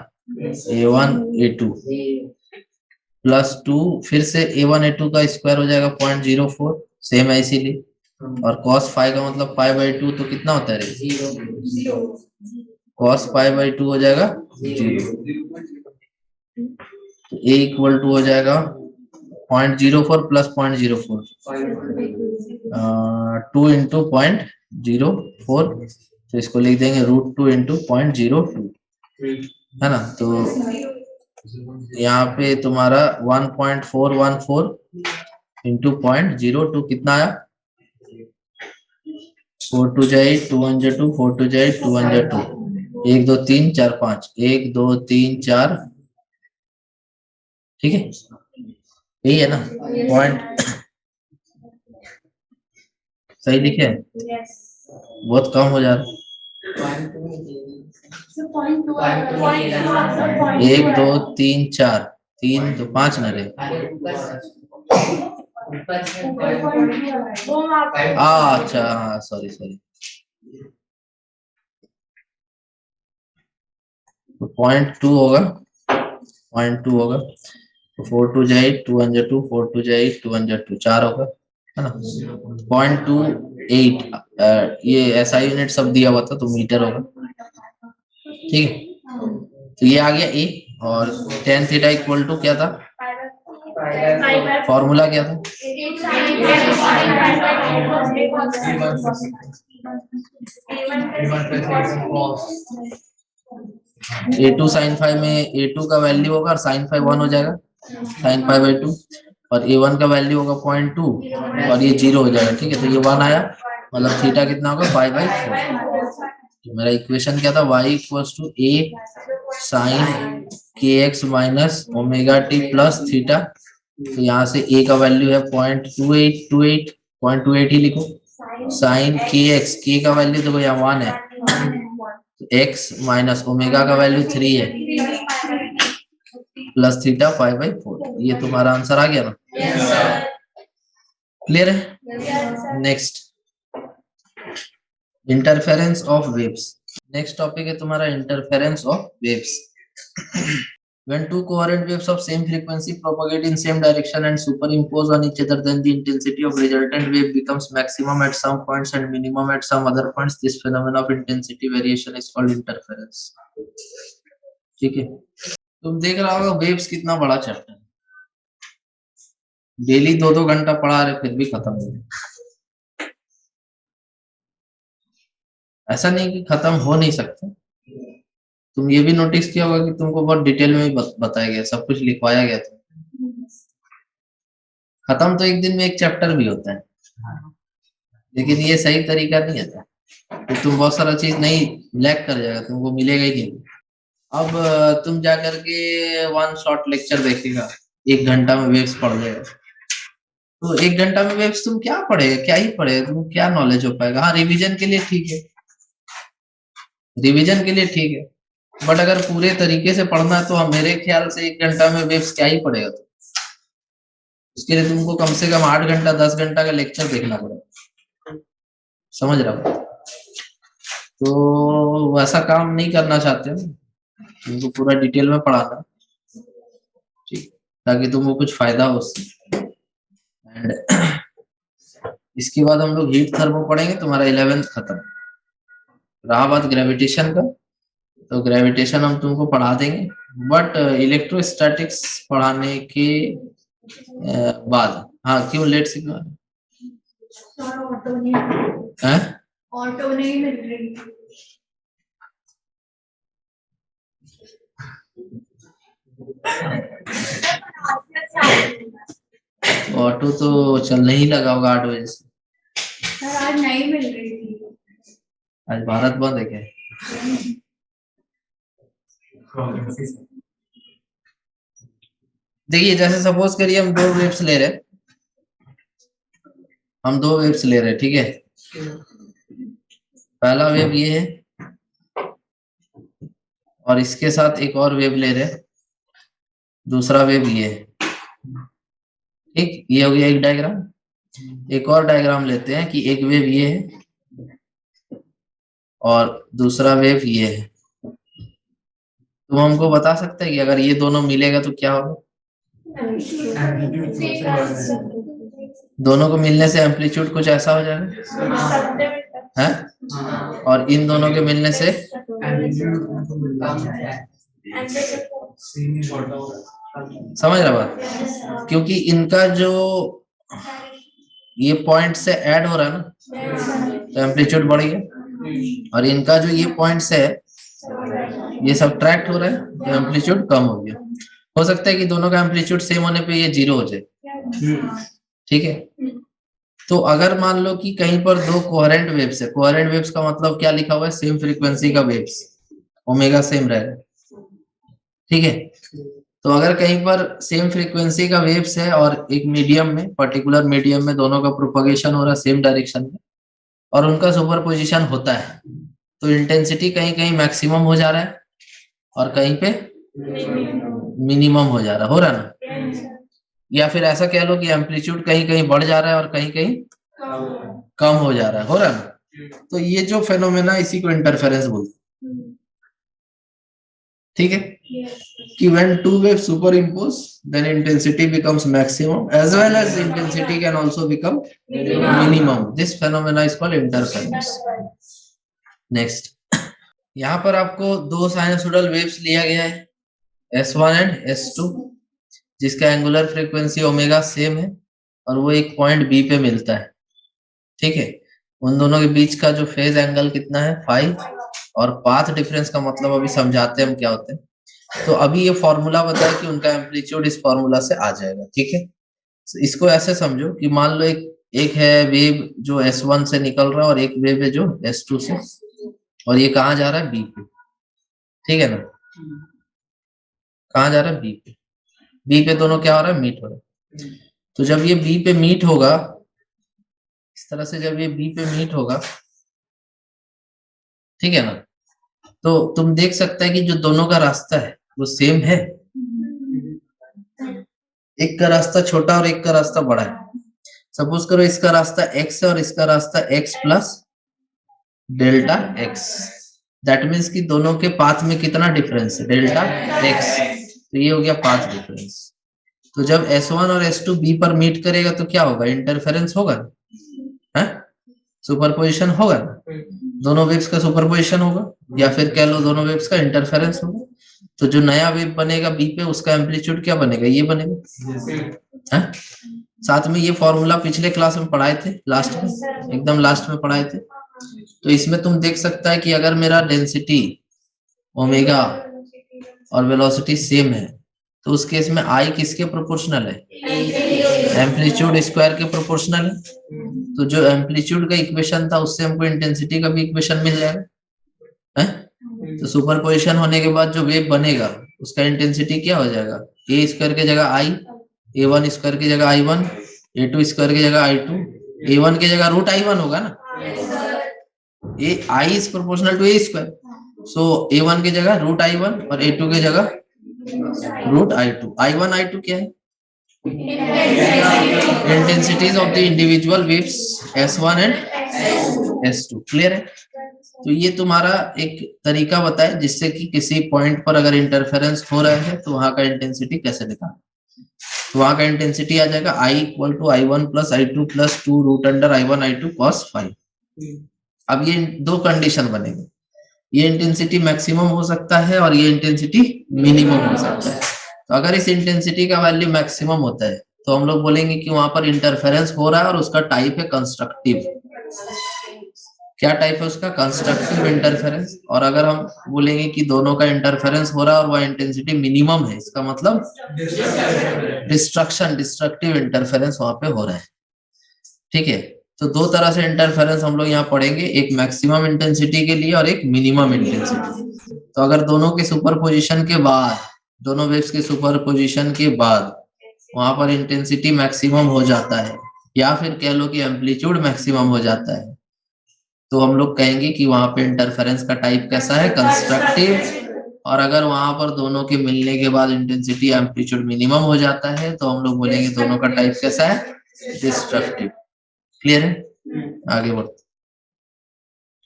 A1 A2 प्लस 2 फिर से A1 A2 का स्क्वायर हो जाएगा 0.04, सेम है इसीलिए, और cos फाइव का मतलब पाई बाई 2, तो कितना होता है रे, cos पाई बाई 2 हो जाएगा 0। तो a इक्वल टू हो जाएगा 0.04 प्लस 0.04, 2 इंटू 0.04, तो इसको लिख देंगे √2 इंटू 0.02, है ना। तो यहाँ पे तुम्हारा 1.414 इंटू 0.02 कितना आया, 4 2 जाए 2 1 जा 2, 4 2 जाए 2 1 जा 2, 1 2 3 4 5, 1 2 3 4, ठीक है, यही है ना पॉइंट, सही लिखे, बहुत कम हो जा रहा है। 1 2 3 4, 3 तो 5 न रहे, अच्छा हाँ सॉरी, तो 0.2 होगा, 0.2 होगा, तो 4 2 जाए 2 1 जा 2, 4 2 जाए 2 1 जा 2, 4 होगा, है ना। 0.28 ये SI यूनिट सब दिया हुआ था, तो मीटर होगा, ठीक है। तो ये आ गया ए, और tan थीटा इक्वल टू क्या था, फॉर्मूला क्या था, A2 sin फाइव में A2 का वैल्यू होगा और sin फाइव 1 हो जाएगा, sin फाइव बाई 2, और A1 का वैल्यू होगा 0.2 और ये 0 हो जाएगा, ठीक है। तो ये 1 आया, मतलब थीटा कितना होगा 5/4। तो मेरा इक्वेशन क्या था, y equals to a sin kx minus omega T plus theta. तो यहाँ से a का वैल्यू है 0.2828, 0.28 ही लिखो, साइन kx, k का वैल्यू देखो यहाँ 1 है, तो x माइनस ओमेगा का वैल्यू 3 है, प्लस थीटा 5/4। ये तुम्हारा आंसर आ गया ना, क्लियर है। Next, interference of waves. Next topic है तुम्हारा interference of waves. When two coherent waves of same frequency propagate in same direction and superimpose on each other, then the intensity of resultant wave becomes maximum at some points and minimum at some other points. This phenomenon of intensity variation is called interference. ठीक है, तुम देख रहा होगा waves कितना बड़ा chapter, daily 2-2 घंटा पढ़ा रहे फिर भी खत्म नहीं, ऐसा नहीं कि खत्म हो नहीं सकता। तुम ये भी नोटिस किया होगा कि तुमको बहुत डिटेल में बताया गया, सब कुछ लिखवाया गया था। खत्म तो एक दिन में एक चैप्टर भी होता है, लेकिन ये सही तरीका नहीं है, तो तुम बहुत सारा चीज नहीं लैक कर जाएगा, तुमको मिलेगा ही नहीं। अब तुम जा करके 1 शॉर्ट लेक्चर देखेगा, 1 घंटा में वेव्स पढ़ जाएगा, तो 1 घंटा में वेव्स तुम क्या पढ़ेगा, क्या ही पढ़ेगा, तुम क्या नॉलेज हो पाएगा। हाँ रिवीजन के लिए ठीक है, रिवीजन के लिए ठीक है, बट अगर पूरे तरीके से पढ़ना है तो हम मेरे ख्याल से 1 घंटा में वेव्स क्या ही पड़ेगा। उसके लिए तुमको कम से कम 8 घंटा 10 घंटा का लेक्चर देखना पड़ेगा, समझ रहा हो? तो वैसा काम नहीं करना चाहते हो, तुमको पूरा डिटेल में पढ़ाना, ठीक, ताकि तुमको कुछ फायदा हो उससे। एंड इसके बाद हम लोग हीट थर्मो पढ़ेंगे, तुम्हारा 11th खत्म। रहा बात ग्रेविटेशन का, तो ग्रेविटेशन हम तुमको पढ़ा देंगे, बट इलेक्ट्रोस्टैटिक्स पढ़ाने के बाद। हाँ, क्यों लेट सिग्नल ऑटो नहीं है? ऑटो नहीं मिल रही। ऑटो तो चलने ही लगा होगा 8 बजे से। सर आज नहीं मिल रही थी। आज भारत बंद है क्या? देखिए, जैसे सपोज करिए हम 2 वेव्स ले रहे हैं, हम 2 वेव्स ले रहे हैं, ठीक है। पहला वेव ये है और इसके साथ एक और वेव ले रहे हैं, दूसरा वेव ये है, ठीक। ये हो गया एक डायग्राम। एक और डायग्राम लेते हैं कि एक वेव ये है और दूसरा वेव ये है। तुम हमको बता सकते हैं कि अगर ये दोनों मिलेगा तो क्या होगा? दोनों को मिलने से एम्पलीट्यूड कुछ ऐसा हो जाएगा, है? और इन दोनों के मिलने से समझ रहा बात? क्योंकि इनका जो ये पॉइंट से ऐड हो रहा है ना, तो एम्पलीट्यूड बढ़ गया, और इनका जो ये पॉइंट से है ये सब्ट्रैक्ट हो रहा है, तो एम्पलीट्यूड कम हो गया। हो सकता है कि दोनों का एम्पलीट्यूड सेम होने पे ये 0 हो जाए, ठीक है। तो अगर मान लो कि कहीं पर 2 कोहेरेंट वेव्स है, कोहेरेंट वेव्स का मतलब क्या लिखा हुआ है? सेम फ्रीक्वेंसी का वेव्स, ओमेगा सेम रहेगा, ठीक है। तो अगर कहीं पर सेम फ्रीक्वेंसी का वेव्स है और एक मीडियम में, पर्टिकुलर मीडियम में दोनों का प्रोपगेशन हो रहा है सेम डायरेक्शन में, और उनका सुपरपोजिशन होता है, तो इंटेंसिटी कहीं कहीं मैक्सिमम हो जा रहा है और कहीं पे मिनिमम हो जा रहा है, हो रहा है ना? या फिर ऐसा कह लो कि एम्पलीट्यूड कहीं कहीं बढ़ जा रहा है और कहीं कहीं कम हो जा रहा है, हो रहा है ना? तो ये जो फेनोमेना, इसी को इंटरफेरेंस बोलते हैं, ठीक है। कि when two waves superimpose, then intensity becomes maximum as well as intensity can also become minimum. This phenomena is called interference. Next, यहाँ पर आपको 2 साइनसोइडल वेव्स लिया गया है, S1 एंड S2, जिसका एंगुलर फ्रीक्वेंसी ओमेगा सेम है और वो एक पॉइंट B पे मिलता है, ठीक है। उन दोनों के बीच का जो फेज एंगल कितना है? फाई, और पाथ डिफरेंस का मतलब अभी समझाते हैं हम क्या होते हैं। तो अभी ये फॉर्मूला बताया कि उनका एम्पलीट्यूड इस फॉर्मूला से आ जाएगा, ठीक है। इसको ऐसे समझो कि मान लो एक है वेव जो S1 से निकल रहा है और एक वेव है जो S2 से, और ये कहाँ जा रहा है? B पे, ठीक है ना? कहाँ जा रहा है? B पे। B पे दोनों क्या हो रहा है? मीट हो रहा है। तो जब ये B पे मीट होगा, इस तरह से जब ये B पे मीट होगा, ठीक है ना, तो तुम देख सकते हैं कि जो दोनों का रास्ता है वो सेम है। एक का रास्ता छोटा और एक का रास्ता बड़ा है। सपोज करो इसका रास्ता x है और इसका रास्ता x plus delta x। That means कि दोनों के पाथ में कितना डिफरेंस है? Delta x। तो ये हो गया पाथ डिफरेंस। तो जब S1 और S2 B पर मीट करेगा तो क्या होगा? इंटरफेरेंस होगा, है? सुपरपोजिशन होगा, दोनों वेव्स का सुपरपोजिशन होगा, या फिर कह लो दोनों वेव्स का इंटरफेरेंस होगा। तो जो नया वेव बनेगा B पे, उसका एम्पलीट्यूड क्या बनेगा? ये बनेगा, है? साथ में ये फॉर्मूला पिछले क्लास में पढ़ाए थे, लास्ट में, एकदम लास्ट में पढ़ाए थे। तो इसमें तुम देख सकता है कि अगर मेरा डेंसिटी ओमेगा और वेलोसिटी सेम है, तो उस केस में आई किसके प्रोपोर्शनल है? एम्पलीट्यूड स्क्वायर के प्रोपोर्शनल है। तो जो एम्पलीट्यूड का इक्वेशन था उससे हमको इंटेंसिटी का भी इक्वेशन मिल जाएगा, है? तो सुपरपोजिशन होने के बाद जो वेव बनेगा उसका इंटेंसिटी क्या हो जाएगा? ए स्क्वायर की जगह आई, A1 स्क्वायर की जगह I1, A2 स्क्वायर की जगह I2, A1 की जगह रूट I1 होगा ना। A I is proportional to A square, so A1 की जगह रूट I1 और A2 की जगह रूट I2। I1 I2 क्या है? Intensities of the individual waves S1 and S2। Clear है? तो ये तुम्हारा एक तरीका बताए जिससे कि किसी पॉइंट पर अगर इंटरफेरेंस हो रहा है तो वहां का इंटेंसिटी कैसे निकालें। तो वहां का इंटेंसिटी आ जाएगा I equal to I1 plus I2 plus 2 root under I1 I2 cos phi। अब ये दो कंडीशन बनेंगे, ये इंटेंसिटी मैक्सिमम हो सकता है और ये इंटेंसिटी मिनिमम हो सकता है। तो अगर इस इंटेंसिटी का वैल्यू मैक्सिमम होता है तो हम लोग बोलेंगे कि वहां पर इंटरफेरेंस हो रहा है और उसका टाइप है कंस्ट्रक्टिव। क्या टाइप है उसका? Constructive interference. और अगर हम बोलेंगे कि दोनों का इंटरफेरेंस हो रहा है और वह इंटेंसिटी मिनिमम है, इसका मतलब डिस्ट्रक्टिव इंटरफेरेंस वहां पे हो रहा है। ठीक है, तो दो तरह से इंटरफेरेंस हम लोग यहाँ पढ़ेंगे, एक मैक्सिमम इंटेंसिटी के लिए और एक मिनिमम इंटेंसिटी। तो अगर दोनों के सुपरपोजिशन के बाद, दोनों वेव्स के सुपरपोजिशन के बाद वहां पर इंटेंसिटी मैक्सिमम हो जाता है या फिर कह लो कि एम्पलीट्यूड मैक्सिमम हो जाता है, तो हम लोग कहेंगे कि वहां पे इंटरफेरेंस का टाइप कैसा है? कंस्ट्रक्टिव। और अगर वहां पर दोनों के मिलने के बाद इंटेंसिटी एम्पलीट्यूड मिनिमम हो जाता है तो हम लोग बोलेंगे दोनों का टाइप कैसा है? डिस्ट्रक्टिव। क्लियर है? आगे बढ़ते,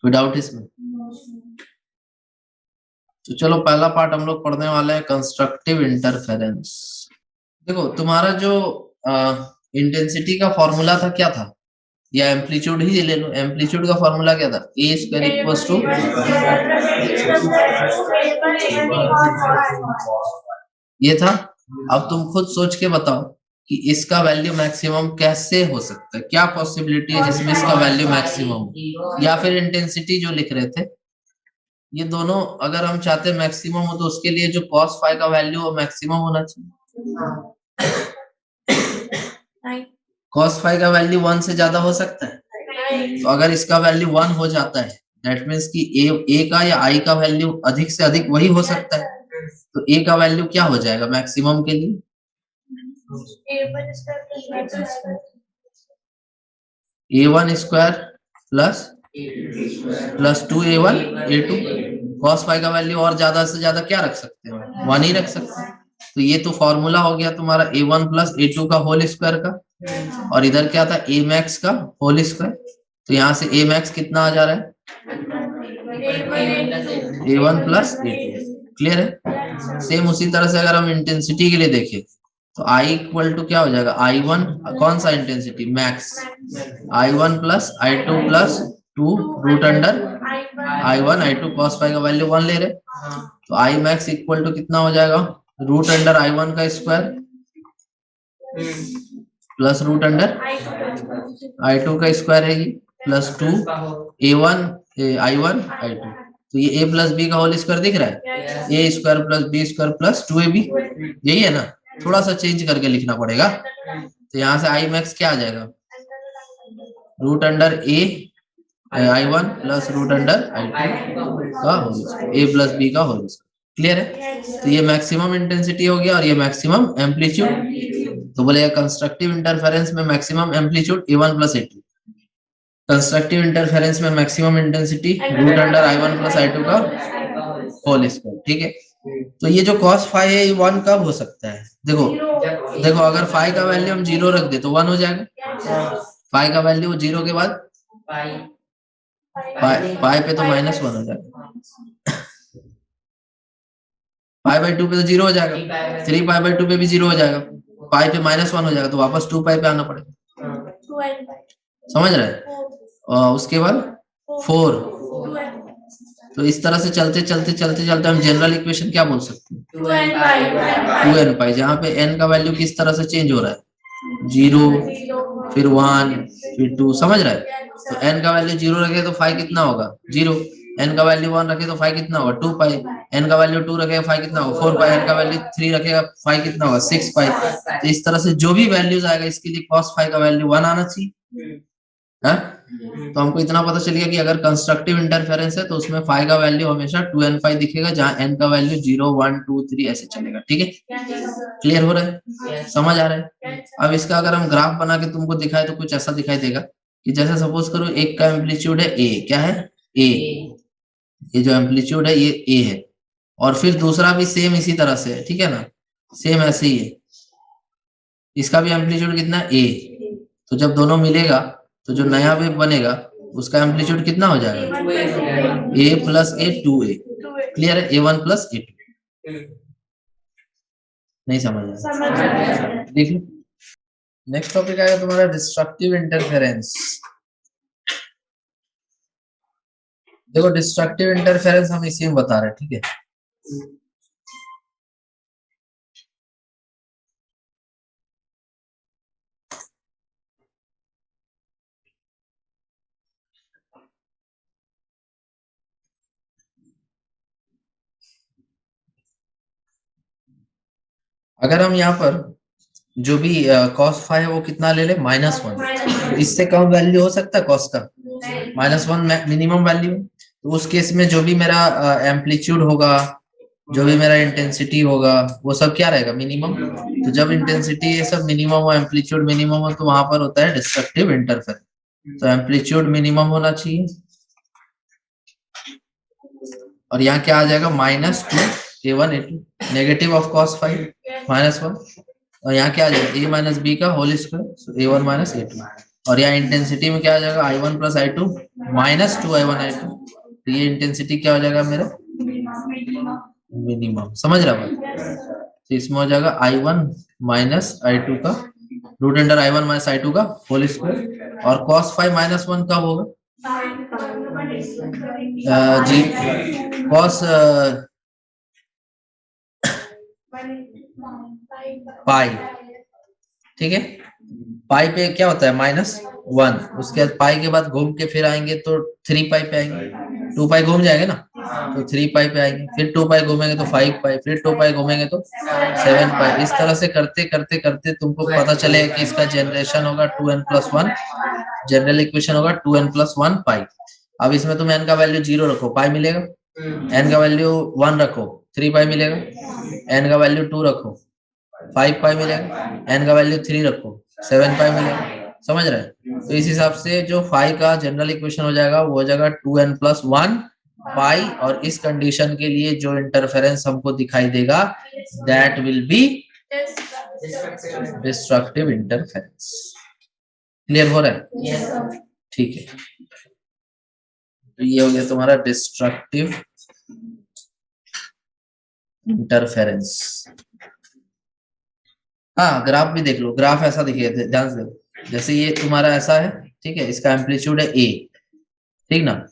कोई डाउट इसमें? तो चलो पहला पार्ट हम लोग पढ़ने वाले हैं कंस्ट्रक्टिव इंटरफेरेंस। देखो तुम्हारा जो इंटेंसिटी का फॉर्मूला था क्या था, या एम्पलीट्यूड ही ले लो, एम्पलीट्यूड का फॉर्मूला क्या था? ए स्क्वायर इक्वल्स टू, ये था। अब तुम खुद सोच के बताओ कि इसका वैल्यू मैक्सिमम कैसे हो सकता है, क्या पॉसिबिलिटी है जिसमें इसका वैल्यू मैक्सिमम हो, या फिर इंटेंसिटी जो लिख रहे थे, ये दोनों अगर हम चाहते हैं मैक्सिमम हो तो उसके लिए जो cos फाई का वैल्यू वो मैक्सिमम होना चाहिए। cos फाई का वैल्यू 1 से ज्यादा हो सकता है? तो अगर इसका वैल्यू 1 हो जाता है दैट मीन्स कि a का या I का वैल्यू अधिक से अधिक वही हो सकता है। तो a का वैल्यू क्या हो जाएगा मैक्सिमम के लिए? a1 square plus 2a1 a2। cos phi का वैल्यू और ज्यादा से ज्यादा क्या रख सकते हैं? 1 ही रख सकते हैं। तो ये तो फॉर्मूला हो गया तुम्हारा a1 प्लस a2 का होल स्क्वायर का, और इधर क्या था? a मैक्स का होल स्क्वायर। तो यहाँ से a मैक्स कितना आ जा रहा है? a1 plus a2। क्लियर है? सेम उसी तरह से अगर हम इंटेंसिटी के लिए देखें तो I इक्वल टू क्या हो जाएगा? I1, कौन सा intensity? Max. I1 plus I2 plus 2 root under I1 I2 cos phi का वैल्यू 1 ले रहे, तो I मैक्स इक्वल टू कितना हो जाएगा? रूट अंडर I1 का square plus root under I2 का स्क्वायर है, ये प्लस 2 A1 I1 I2। तो ये a प्लस बी का होल स्क्वायर दिख रहा है, A square plus B square plus 2ab, यही है ना? थोड़ा सा चेंज करके लिखना पड़ेगा। तो यहाँ से I मैक्स क्या आ जाएगा? Root under a I1 plus root under I2 का whole square, a plus B का होल स्क्वायर। क्लियर है? तो ये मैक्सिमम इंटेंसिटी हो गया और ये मैक्सिमम एम्पलीट्यूड। तो बोलेगा कंस्ट्रक्टिव इंटरफेरेंस में maximum amplitude A1 plus A2, constructive interference में maximum intensity root under I1 plus I2 का होल स्क्वायर। ठीक है, तो ये जो cos फाई है ये 1 कब हो सकता है? देखो अगर फाई का वैल्यू हम 0 रख दे तो 1 हो जाएगा। फाई का वैल्यू 0 के बाद पाई पे तो -1 हो जाएगा, पाई बाई 2 पे तो 0 हो जाएगा, 3 पाई बाई 2 पे भी 0 हो जाएगा, पाई पे -1 हो जाएगा, तो वापस 2 पाई पे आना पड़ेगा। समझ रहे हैं? और उसके बाद 4। तो इस तरह से चलते चलते चलते चलते हम जनरल इक्वेशन क्या बोल सकते हैं? 2n पाई, जहाँ पे n का वैल्यू किस तरह से चेंज हो रहा है? 0 फिर 1 फिर 2। समझ रहा है? तो n का वैल्यू 0 रखे तो फाई कितना होगा? 0। n का वैल्यू 1 रखे तो फाई कितना होगा? 2 पाई। n का वैल्यू 2 रखेगा फाई कितना होगा? 4 पाई। n का वैल्यू 3 रखेगा फाई कितना होगा? 6 पाई। तो इस तरह से जो भी वैल्यूज आएगा इसके लिए cos फाई का वैल्यू 1 आना चाहिए। है? तो हमको इतना पता चल गया कि अगर कंस्ट्रक्टिव इंटरफेरेंस है तो उसमें फाई का वैल्यू हमेशा 2n फाई दिखेगा, जहां n का वैल्यू 0 1 2 3 ऐसे चलेगा। ठीक है, क्लियर हो रहा है? समझ आ रहा है? अब इसका अगर हम ग्राफ बना के तुमको दिखाए तो कुछ ऐसा दिखाई देगा कि जैसे सपोज करो एक का एम्पलीट्यूड है a, क्या है? a, ये जो एम्पलीट्यूड है ये ए है, और फिर दूसरा भी सेम इसी तरह से है, ठीक है ना, सेम ऐसे ही है, इसका भी एम्पलीट्यूड कितना ए। तो जब दोनों मिलेगा तो जो नया वेव बनेगा उसका एम्पलीट्यूड कितना हो जाएगा, ए प्लस ए 2a। क्लियर है, A1 प्लस A2। नहीं समझ आया, देख लो। नेक्स्ट टॉपिक आएगा तुम्हारा डिस्ट्रक्टिव इंटरफेरेंस। देखो डिस्ट्रक्टिव इंटरफेरेंस हम इसी में बता रहे हैं, ठीक है। अगर हम यहाँ पर जो भी cos फाई है वो कितना ले ले, -1, इससे कम वैल्यू हो सकता है cos का, -1 मिनिमम वैल्यू। तो उस केस में जो भी मेरा एम्पलीट्यूड होगा, जो भी मेरा इंटेंसिटी होगा, वो सब क्या रहेगा, मिनिमम। तो जब इंटेंसिटी ये सब मिनिमम हो, एम्पलीट्यूड मिनिमम हो, तो वहां पर होता है डिस्ट्रक्टिव इंटरफेरेंस। तो एम्पलीट्यूड मिनिमम होना चाहिए, और यहाँ क्या आ जाएगा, -2 A1 A2, negative of cos phi -1, और यहाँ क्या आ जाएगा, a माइनस बी का whole square, A1 minus A2। और यहाँ इंटेंसिटी में क्या आ जाएगा, I1 plus I2 -2I1 I2। तो ये इंटेंसिटी क्या हो जाएगा मेरा, मिनिमम। समझ रहा है, तो इसमें हो जाएगा I1 माइनस I2 का root under I1 minus I2 का होल स्क्वायर, और cos फाई -1 कब होगा, जी cos पाई, ठीक है। पाई पे क्या होता है, -1, उसके बाद पाई के बाद घूम के फिर आएंगे तो 3 पाई पे आएंगे, 2 पाई घूम जाएंगे ना, तो 3 पाई पे आएंगे, फिर 2 पाई घूमेंगे तो 5 पाई, फिर 2 पाई घूमेंगे तो 7 पाई। इस तरह से करते करते करते तुमको पता चलेगा कि इसका जनरेशन होगा 2n+1, जनरल इक्वेशन होगा 2n+1 पाई। अब इसमें तुम n का वैल्यू 0 रखो, पाई मिलेगा, n का वैल्यू 1 रखो, 3 पाई मिलेगा, n का वैल्यू 2 रखो, 5 पाई मिलेगा, n का वैल्यू 3 रखो, 7 पाई मिलेगा। समझ रहे हैं, तो इस हिसाब से जो फाई का जनरल इक्वेशन हो जाएगा वो हो जाएगा 2n+1 पाई, और इस कंडीशन के लिए जो इंटरफेरेंस हमको दिखाई देगा that will be destructive interference. Clear हो रहा है, ठीक है। तो ये हो गया तुम्हारा डिस्ट्रक्टिव इंटरफेरेंस। हाँ, ग्राफ भी देख लो, ग्राफ ऐसा दिखेगा, ध्यान से देखो, जैसे ये तुम्हारा ऐसा है, ठीक है, इसका एम्पलीट्यूड है ए, ठीक ना,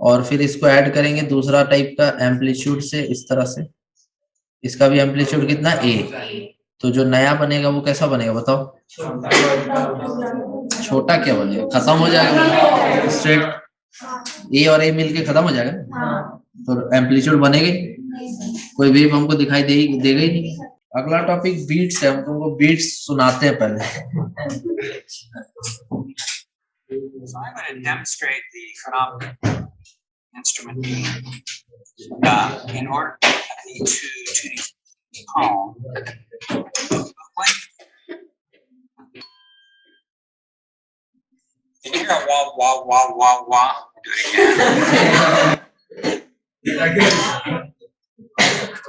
और फिर इसको ऐड करेंगे दूसरा टाइप का एम्पलीट्यूड से, इस तरह से, इसका भी एम्पलीट्यूड कितना, ए। तो जो नया बनेगा वो कैसा बनेगा बताओ, छोटा क्या बनेगा, खत्म हो जाएगा, स्ट्रेट ए और ए मिलके खत्म हो जाएगा, तो एम्पलीट्यूड बनेगा ही, कोई वेव हमको दिखाई देगा ही नहीं। अगला टॉपिक बीट्स है, हम तुमको बीट्स सुनाते हैं पहले। So I'm going to demonstrate the phenomenon instrument beam in order to calm. Can you hear a wah wah wah wah wah? Do it again.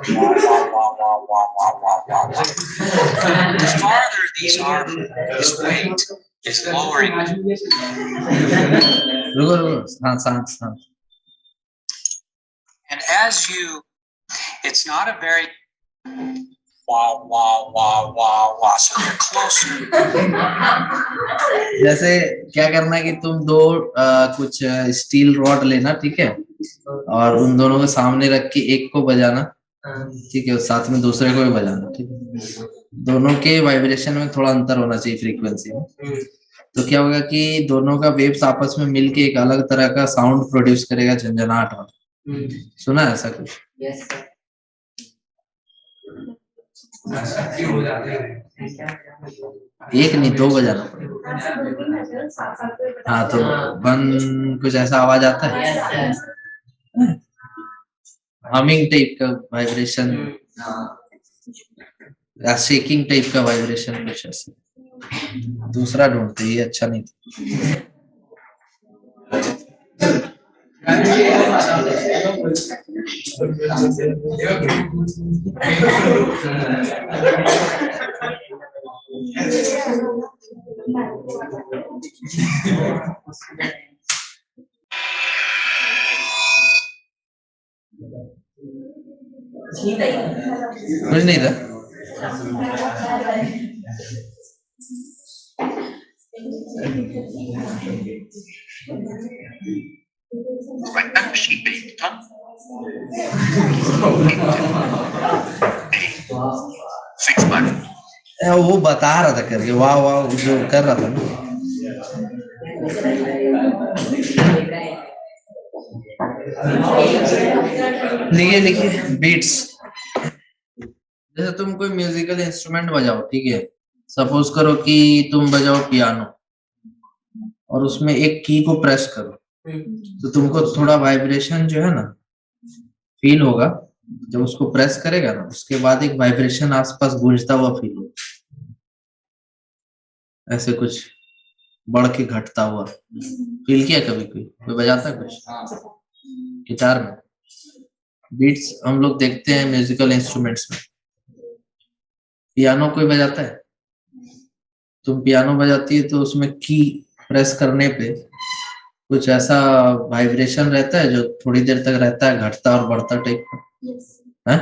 Wah wah wah wah wah wah wah wah wah. The farther these are, this weight is lowering. And as you, it's not a very wah wah wah wah wah, so they're closer. जैसे क्या करना है कि तुम दो कुछ steel rod लेना, ठीक है, और उन दोनों को सामने रख के एक को बजाना, ठीक है, साथ में दूसरे को भी बजाना, ठीक है। दोनों के वाइब्रेशन में थोड़ा अंतर होना चाहिए फ्रीक्वेंसी में, तो क्या होगा कि दोनों का वेव्स आपस में मिलके एक अलग तरह का साउंड प्रोड्यूस करेगा, झंझनाहट वाला। सुना है ऐसा कुछ? एक नहीं, दो बजाना पड़ेगा। हाँ, तो बन कुछ ऐसा आवाज आता है, हमिंग टाइप का वाइब्रेशन या शेकिंग टाइप का वाइब्रेशन, कुछ ऐसा। दूसरा ढूंढते, ये अच्छा नहीं था। कुछ नहीं था। Right back sheet being done. Fix my वो बता रहा था करके, वाह वाह जो कर रहा था ना। लिखिए लिखिए बीट्स। जैसे तुम कोई म्यूजिकल इंस्ट्रूमेंट बजाओ, ठीक है, सपोज करो कि तुम बजाओ पियानो और उसमें एक की को प्रेस करो, तो तुमको थोड़ा वाइब्रेशन जो है ना फील होगा। जब उसको प्रेस करेगा ना, उसके बाद एक वाइब्रेशन आसपास गूंजता हुआ फील होगा, ऐसे कुछ बढ़ के घटता हुआ फील किया कभी? कोई बजाता है कुछ गिटार में? बीट्स हम लोग देखते हैं म्यूजिकल इंस्ट्रूमेंट्स में। पियानो कोई बजाता है? तुम पियानो बजाती है तो उसमें की प्रेस करने पे कुछ ऐसा वाइब्रेशन रहता है जो थोड़ी देर तक रहता है, घटता और बढ़ता टाइप का है,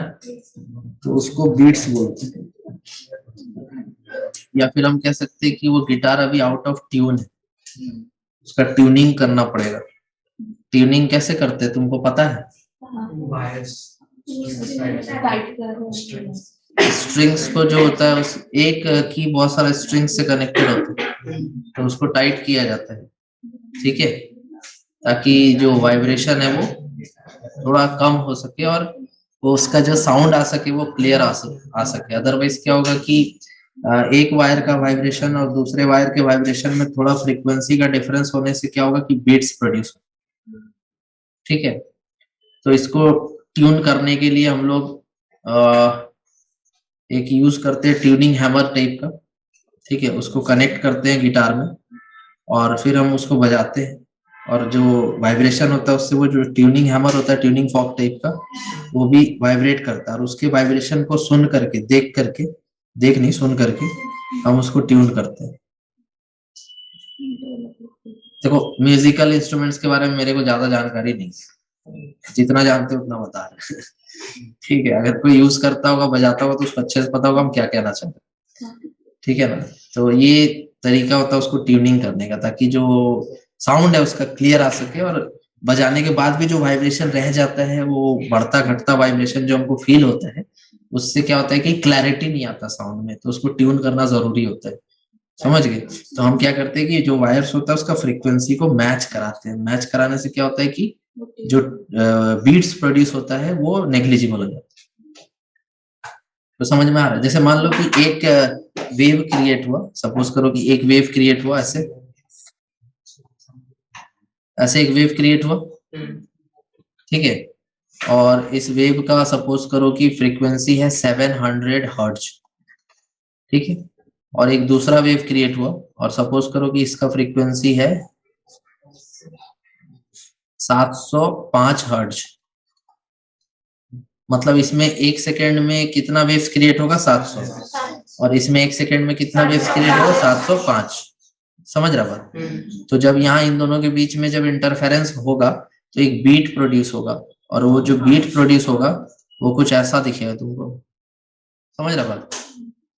तो उसको बीट्स बोलते हैं। या फिर हम कह सकते हैं कि वो गिटार अभी आउट ऑफ ट्यून है, उसका ट्यूनिंग करना पड़ेगा। ट्यूनिंग कैसे करते हैं तुमको पता है? स्ट्रिंग्स को जो होता है, उस एक की बहुत सारे स्ट्रिंग्स से कनेक्टेड होते हैं, तो उसको टाइट किया जाता है, ठीक है, ताकि जो वाइब्रेशन है वो थोड़ा कम हो सके और वो उसका जो साउंड आ सके वो क्लियर आ सके। अदरवाइज क्या होगा कि एक वायर का वाइब्रेशन और दूसरे वायर के वाइब्रेशन में थोड़ा फ्रीक्वेंसी का डिफरेंस होने से क्या होगा कि बीट्स प्रोड्यूस हो, ठीक है। तो इसको ट्यून करने के लिए हम लोग एक यूज करते हैं ट्यूनिंग हैमर टाइप का, ठीक है, उसको कनेक्ट करते हैं गिटार में और फिर हम उसको बजाते हैं, और जो वाइब्रेशन होता है उससे वो जो ट्यूनिंग हैमर होता है, ट्यूनिंग फॉर्क टाइप का, वो भी वाइब्रेट करता है, और उसके वाइब्रेशन को सुन करके सुन करके हम उसको ट्यून करते हैं। देखो म्यूजिकल इंस्ट्रूमेंट्स के बारे में मेरे को ज्यादा जानकारी नहीं, जितना जानते हो उतना बता रहे ठीक है। अगर कोई यूज करता होगा, बजाता होगा, तो उसको अच्छे से पता होगा हम क्या कहना चाहते हैं, ठीक है ना। तो ये तरीका होता है उसको ट्यूनिंग करने का, ताकि जो साउंड है उसका क्लियर आ सके, और बजाने के बाद भी जो वाइब्रेशन रह जाता है, वो बढ़ता घटता वाइब्रेशन जो हमको फील होता है, उससे क्या होता है कि क्लैरिटी नहीं आता साउंड में, तो उसको ट्यून करना जरूरी होता है, समझ गए। तो हम क्या करते हैं कि जो वायर्स होता है उसका फ्रीक्वेंसी को मैच कराते हैं। मैच कराने से क्या होता है कि जो बीट्स प्रोड्यूस होता है वो नेग्लिजिबल हो जाता है। तो समझ में आ रहा है? जैसे मान लो कि एक वेव क्रिएट हुआ, सपोज करो कि एक वेव क्रिएट हुआ, ऐसे एक वेव क्रिएट हुआ, ठीक है, और इस वेव का सपोज करो कि फ्रीक्वेंसी है 700 हर्ट्ज, ठीक है, और एक दूसरा वेव क्रिएट हुआ और सपोज करो कि इसका फ्रीक्वेंसी है 705 हर्ट्ज। मतलब इसमें एक सेकेंड में कितना वेव्स क्रिएट होगा? 700, और इसमें एक सेकेंड में कितना वेव्स क्रिएट होगा? 705। समझ रहा बात? तो जब यहाँ इन दोनों के बीच में जब इंटरफेरेंस होगा तो एक बीट प्रोड्यूस होगा, और वो जो बीट प्रोड्यूस होगा वो कुछ ऐसा दिखेगा तुमको। समझ रहा बात?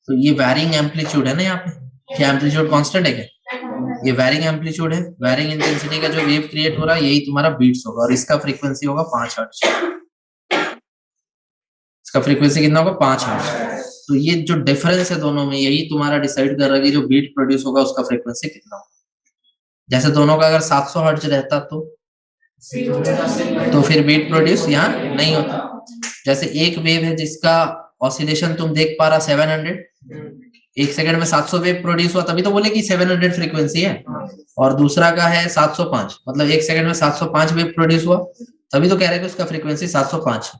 तो ये वैरिंग एम्पलीट्यूड है ना, यहाँ पे क्या एम्पलीट्यूड कांस्टेंट है क्या? ये वैरिंग एम्पलीट्यूड है, वैरिंग इंटेंसिटी का जो वेव क्रिएट हो रहा है यही तुम्हारा बीट्स होगा, और इसका फ्रीक्वेंसी होगा 5 हर्ट्ज। इसका फ्रीक्वेंसी कितना होगा? 5 हर्ट्ज। तो ये जो डिफरेंस है दोनों में, यही तुम्हारा डिसाइड कर रहा है कि जो बीट प्रोड्यूस होगा उसका फ्रीक्वेंसी कितना होगा। जैसे दोनों का अगर 700 हर्ट्ज रहता तो फिर बीट प्रोड्यूस यहाँ नहीं होता। जैसे एक वेव है जिसका ऑसिलेशन तुम देख पा रहा 700, एक सेकंड में 700 वेव प्रोड्यूस हुआ, तभी तो बोले कि 700 फ्रीक्वेंसी है, और दूसरा का है 705, मतलब एक सेकंड में 705 वेव प्रोड्यूस हुआ, तभी तो कह रहे हैं कि उसका फ्रीक्वेंसी 705 है।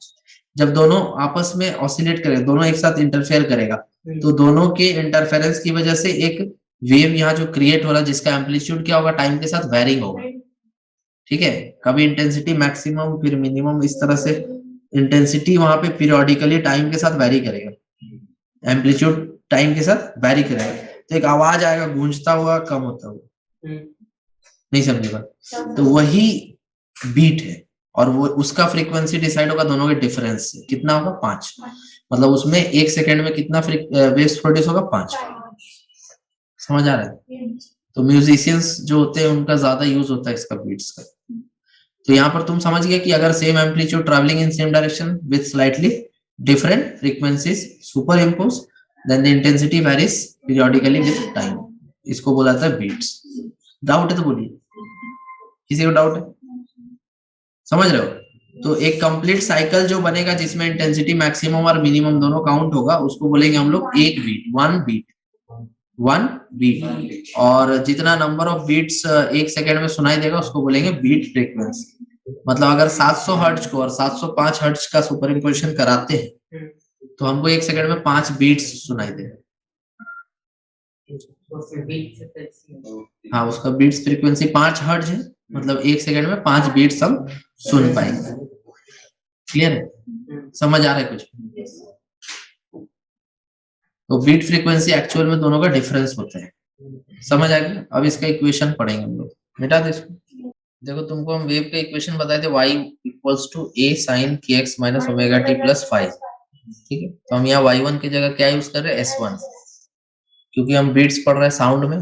जब दोनों आपस में ऑसिलेट करेगा, दोनों एक साथ इंटरफेयर करेगा, तो दोनों के इंटरफेरेंस की वजह से एक वेव यहाँ जो क्रिएट हो रहा है जिसका एम्पलीट्यूड क्या होगा? टाइम के साथ वेरिंग होगा, ठीक है, कभी इंटेंसिटी मैक्सिमम फिर मिनिमम, इस तरह से इंटेंसिटी वहां पे पीरियोडिकली टाइम के साथ वेरी करेगा, एम्पलीट्यूड टाइम के साथ वेरी करेगा, तो एक आवाज आएगा गूंजता हुआ, कम होता हुआ, नहीं समझेगा, तो वही बीट है, और वो उसका फ्रीक्वेंसी डिसाइड होगा दोनों के डिफरेंस से, कितना होगा 5, मतलब उसमें 1 सेकेंड में कितना वेव्स प्रोड्यूस होगा 5, समझ आ रहा है। तो म्यूजिशियंस जो होते हैं उनका ज्यादा यूज होता है इसका बीट्स का। तो यहाँ पर तुम समझ गए कि अगर same amplitude travelling in same direction with slightly different frequencies superimpose then the intensity varies periodically with time, इसको बोला जाता है बीट्स। डाउट है तो बोलिए, किसी को डाउट है? समझ रहे हो? तो एक कंप्लीट साइकिल जो बनेगा जिसमें इंटेंसिटी मैक्सिमम और मिनिमम दोनों काउंट होगा, उसको बोलेंगे हम लोग एक बीट, वन बीट, और जितना नंबर ऑफ बीट्स 1 सेकेंड में सुनाई देगा उसको बोलेंगे बीट फ्रीक्वेंसी। मतलब अगर 700 हर्ट्ज को और 705 हर्ट्ज का सुपर इम्पोजिशन कराते हैं तो हमको 1 सेकेंड में 5 बीट्स सुनाई देगा। हाँ, उसका बीट्स फ्रीक्वेंसी 5 हर्ट्ज है, मतलब 1 सेकेंड में 5 बीट्स हम सुन पाएंगे। क्लियर है? समझ आ रहा है कुछ? तो बीट फ्रीक्वेंसी एक्चुअल में दोनों का डिफरेंस होता है, समझ आ गया? अब इसका इक्वेशन पढ़ेंगे हम लोग, मिटा दो इसको। देखो तुमको हम वेव का इक्वेशन बताए थे, y equals to a sin kx minus omega t plus 5, ठीक है। तो हम यहाँ y1 की जगह क्या यूज कर रहे हैं, s1, क्योंकि हम बीट्स पढ़ रहे हैं साउंड में,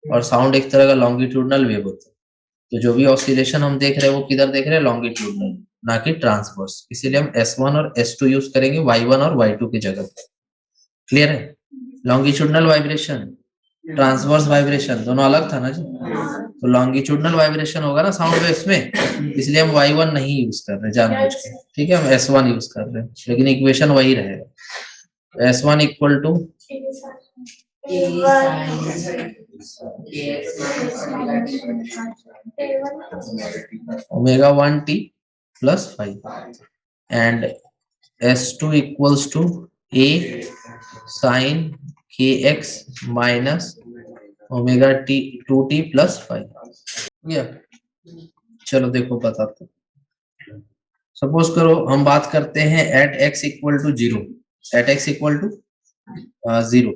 और साउंड एक तरह का लॉन्गिट्यूडनल वेव होता है, तो जो भी ऑसिलेशन हम देख रहे हैं वो किधर देख रहे हैं, लॉन्गिट्यूडनल, ना कि ट्रांसवर्स, इसीलिए हम s1 और s2 यूज करेंगे y1 और y2 की जगह। क्लियर है? लॉन्गिट्यूडनल वाइब्रेशन, ट्रांसवर्स वाइब्रेशन दोनों अलग था ना जी। तो लॉन्गिट्यूडनल वाइब्रेशन होगा ना साउंड वेव्स में, इसलिए हम y1 नहीं यूज कर रहे जानबूझ के, ठीक है, हम s1 यूज कर रहे हैं, लेकिन इक्वेशन वही रहेगा। s1 equal to omega 1t plus 5 and s2 equals to a sin kx minus omega t 2t plus 5। चलो देखो बताते, सपोज करो हम बात करते हैं at x equal to 0, at x equal to 0,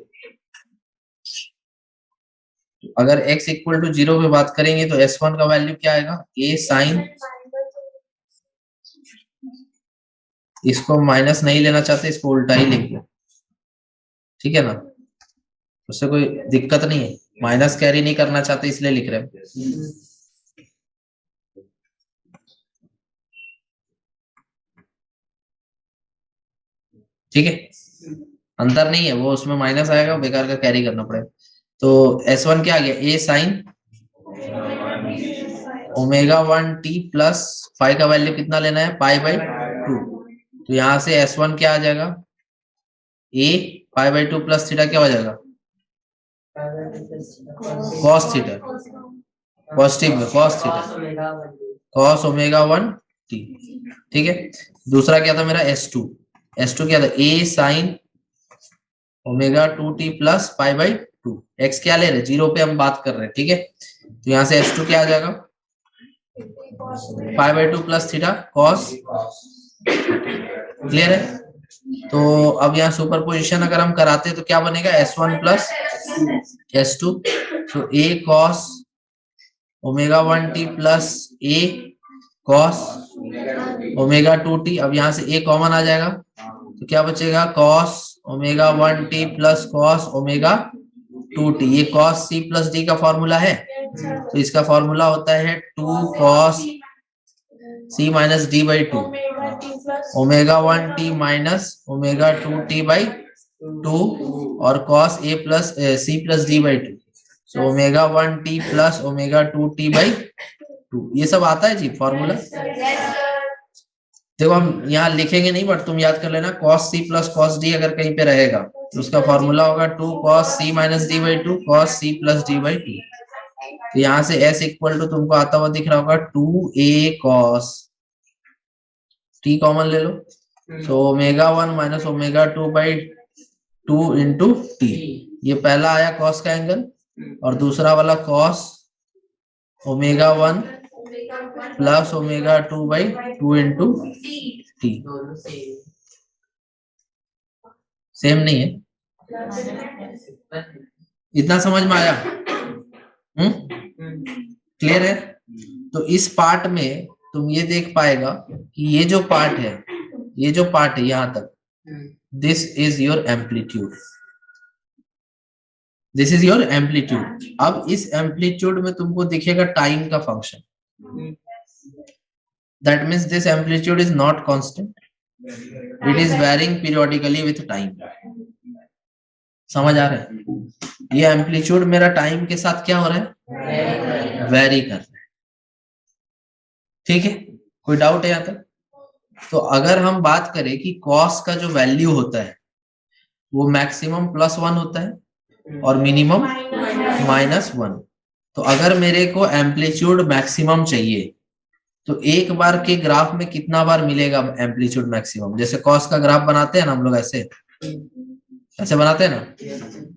अगर x इक्वल टू 0 पे बात करेंगे तो s1 का वैल्यू क्या आएगा, a साइन, इसको माइनस नहीं लेना चाहते, इसको उल्टा ही लिख लो, ठीक है ना, उससे कोई दिक्कत नहीं है, माइनस कैरी नहीं करना चाहते इसलिए लिख रहे हैं। ठीक है, अंतर नहीं है, वो उसमें माइनस आएगा, बेकार का कैरी करना पड़ेगा। तो S1 क्या आ गया, a sine omega 1t plus 5 का वैल्यू कितना लेना है, π/2, तो यहाँ से S1 क्या आ जाएगा, a π/2 प्लस थीटा क्या हो जाएगा, cos थीटा, पॉजिटिव में cos theta, cos omega 1t, ठीक है। दूसरा क्या था मेरा S2, S2 क्या था, a sine omega 2t plus π/2, x क्या ले रहे, 0 पे हम बात कर रहे हैं, ठीक है। तो यहाँ से S2 क्या आ जाएगा, π/2 प्लस थीटा cos, क्लियर है। तो अब यहाँ सुपर पोजिशन अगर हम कराते हैं तो क्या बनेगा, S1 प्लस S2, तो a cos omega 1t plus a cos omega 2t, अब यहाँ से a कॉमन आ जाएगा तो क्या बचेगा, cos omega 1t plus cos omega 2t, ये cos c प्लस d का फॉर्मूला है, तो इसका फॉर्मूला होता है 2 cos c minus d by 2 omega 1t minus omega 2t by 2 और cos a plus c plus d by 2, so omega 1t plus omega 2t by 2, ये सब आता है जी फॉर्मूला। देखो हम यहाँ लिखेंगे नहीं, बट तुम याद कर लेना, cos c plus cos d अगर कहीं पे रहेगा तो उसका फॉर्मूला होगा 2 cos c minus d by 2 cos c plus d by 2। तो यहाँ से s इक्वल टू तुमको आता हुआ दिख रहा होगा 2a cos, t कॉमन ले लो, तो omega 1 minus omega 2 by 2 into t, ये पहला आया cos का एंगल, और दूसरा वाला cos omega 1 plus omega 2/2 into T. Same नहीं है, इतना समझ में आया? क्लियर है? तो इस पार्ट में तुम ये देख पाएगा कि ये जो पार्ट है, ये जो पार्ट है यहां तक, this is your amplitude, this is your amplitude. अब इस एम्पलीट्यूड में तुमको दिखेगा टाइम का function, that means this amplitude is not constant, it is varying periodically with time. समझ आ रहा है? ये एम्पलीट्यूड मेरा टाइम के साथ क्या हो रहा है? वेरी कर रहा है। ठीक है, कोई डाउट है यहाँ तक? तो अगर हम बात करें कि कॉस का जो वैल्यू होता है वो मैक्सिमम +1 होता है और मिनिमम -1। तो अगर मेरे को एम्पलीट्यूड मैक्सिमम चाहिए तो एक बार के ग्राफ में कितना बार मिलेगा एम्पलीट्यूड मैक्सिमम? जैसे कॉस का ग्राफ बनाते हैं ना हम लोग, ऐसे बनाते हैं ना।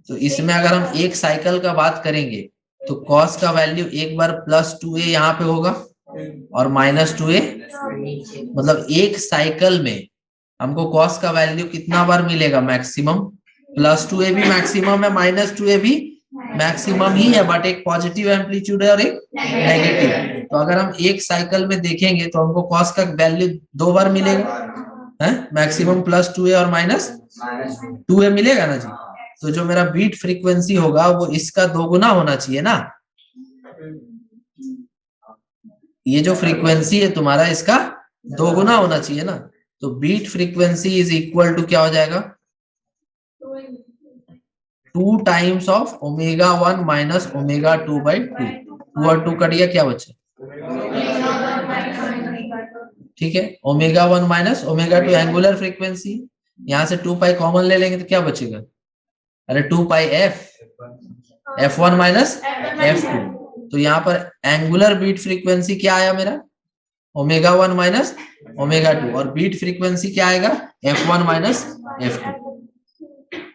तो इसमें अगर हम एक साइकिल का बात करेंगे तो कॉस का वैल्यू एक बार +2a यहाँ पे होगा और -2a, मतलब एक साइकिल में हमको कॉस का वैल्यू कितना बार मिलेगा मैक्सिमम? +2a भी मैक्सिमम है, -2a भी मैक्सिमम ही है, बट एक पॉजिटिव एम्पलीट्यूड है और एक नेगेटिव। तो अगर हम एक साइकिल में देखेंगे तो हमको कॉस का वैल्यू 2 बार मिलेगा, है मैक्सिमम +2a और -2a मिलेगा ना जी। तो जो मेरा बीट फ्रीक्वेंसी होगा वो इसका 2 गुना होना चाहिए ना। ये जो फ्रीक्वेंसी है तुम्हारा इसका 2 गुना होना चाहिए ना। तो beat frequency is equal to क्या हो जाएगा? 2 टाइम्स ऑफ ω1 माइनस ω2/2। 2 और 2 कट गया, क्या बचा? ठीक है, ω1 माइनस ω2 एंगुलर फ्रीक्वेंसी, यहाँ से 2π कॉमन ले लेंगे तो क्या बचेगा? अरे 2πf, f1 माइनस f2। तो यहाँ पर एंगुलर बीट फ्रीक्वेंसी क्या आया मेरा? ω1 माइनस ω2, और बीट फ्रीक्वेंसी क्या आएगा? f1 minus f2।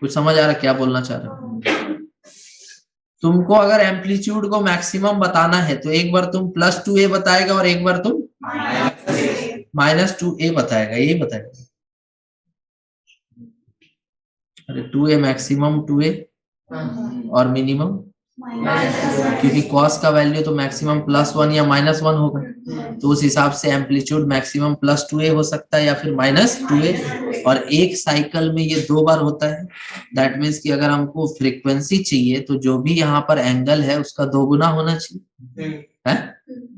कुछ समझ आ रहा क्या बोलना चाह रहा हूँ? तुमको अगर एम्पलीट्यूड को मैक्सिमम बताना है तो एक बार तुम +2a बताएगा और एक बार तुम -2a बताएगा, यही बताएगा। अरे 2a मैक्सिमम 2a और मिनिमम, क्योंकि कॉस का वैल्यू तो मैक्सिमम +1 या -1 होगा, तो उस हिसाब से एम्पलीट्यूड मैक्सिमम +2a हो सकता है या फिर -2a। और एक साइकिल में ये 2 बार होता है, दैट मीन्स कि अगर हमको फ्रीक्वेंसी चाहिए तो जो भी यहाँ पर एंगल है उसका 2 गुना होना चाहिए, है।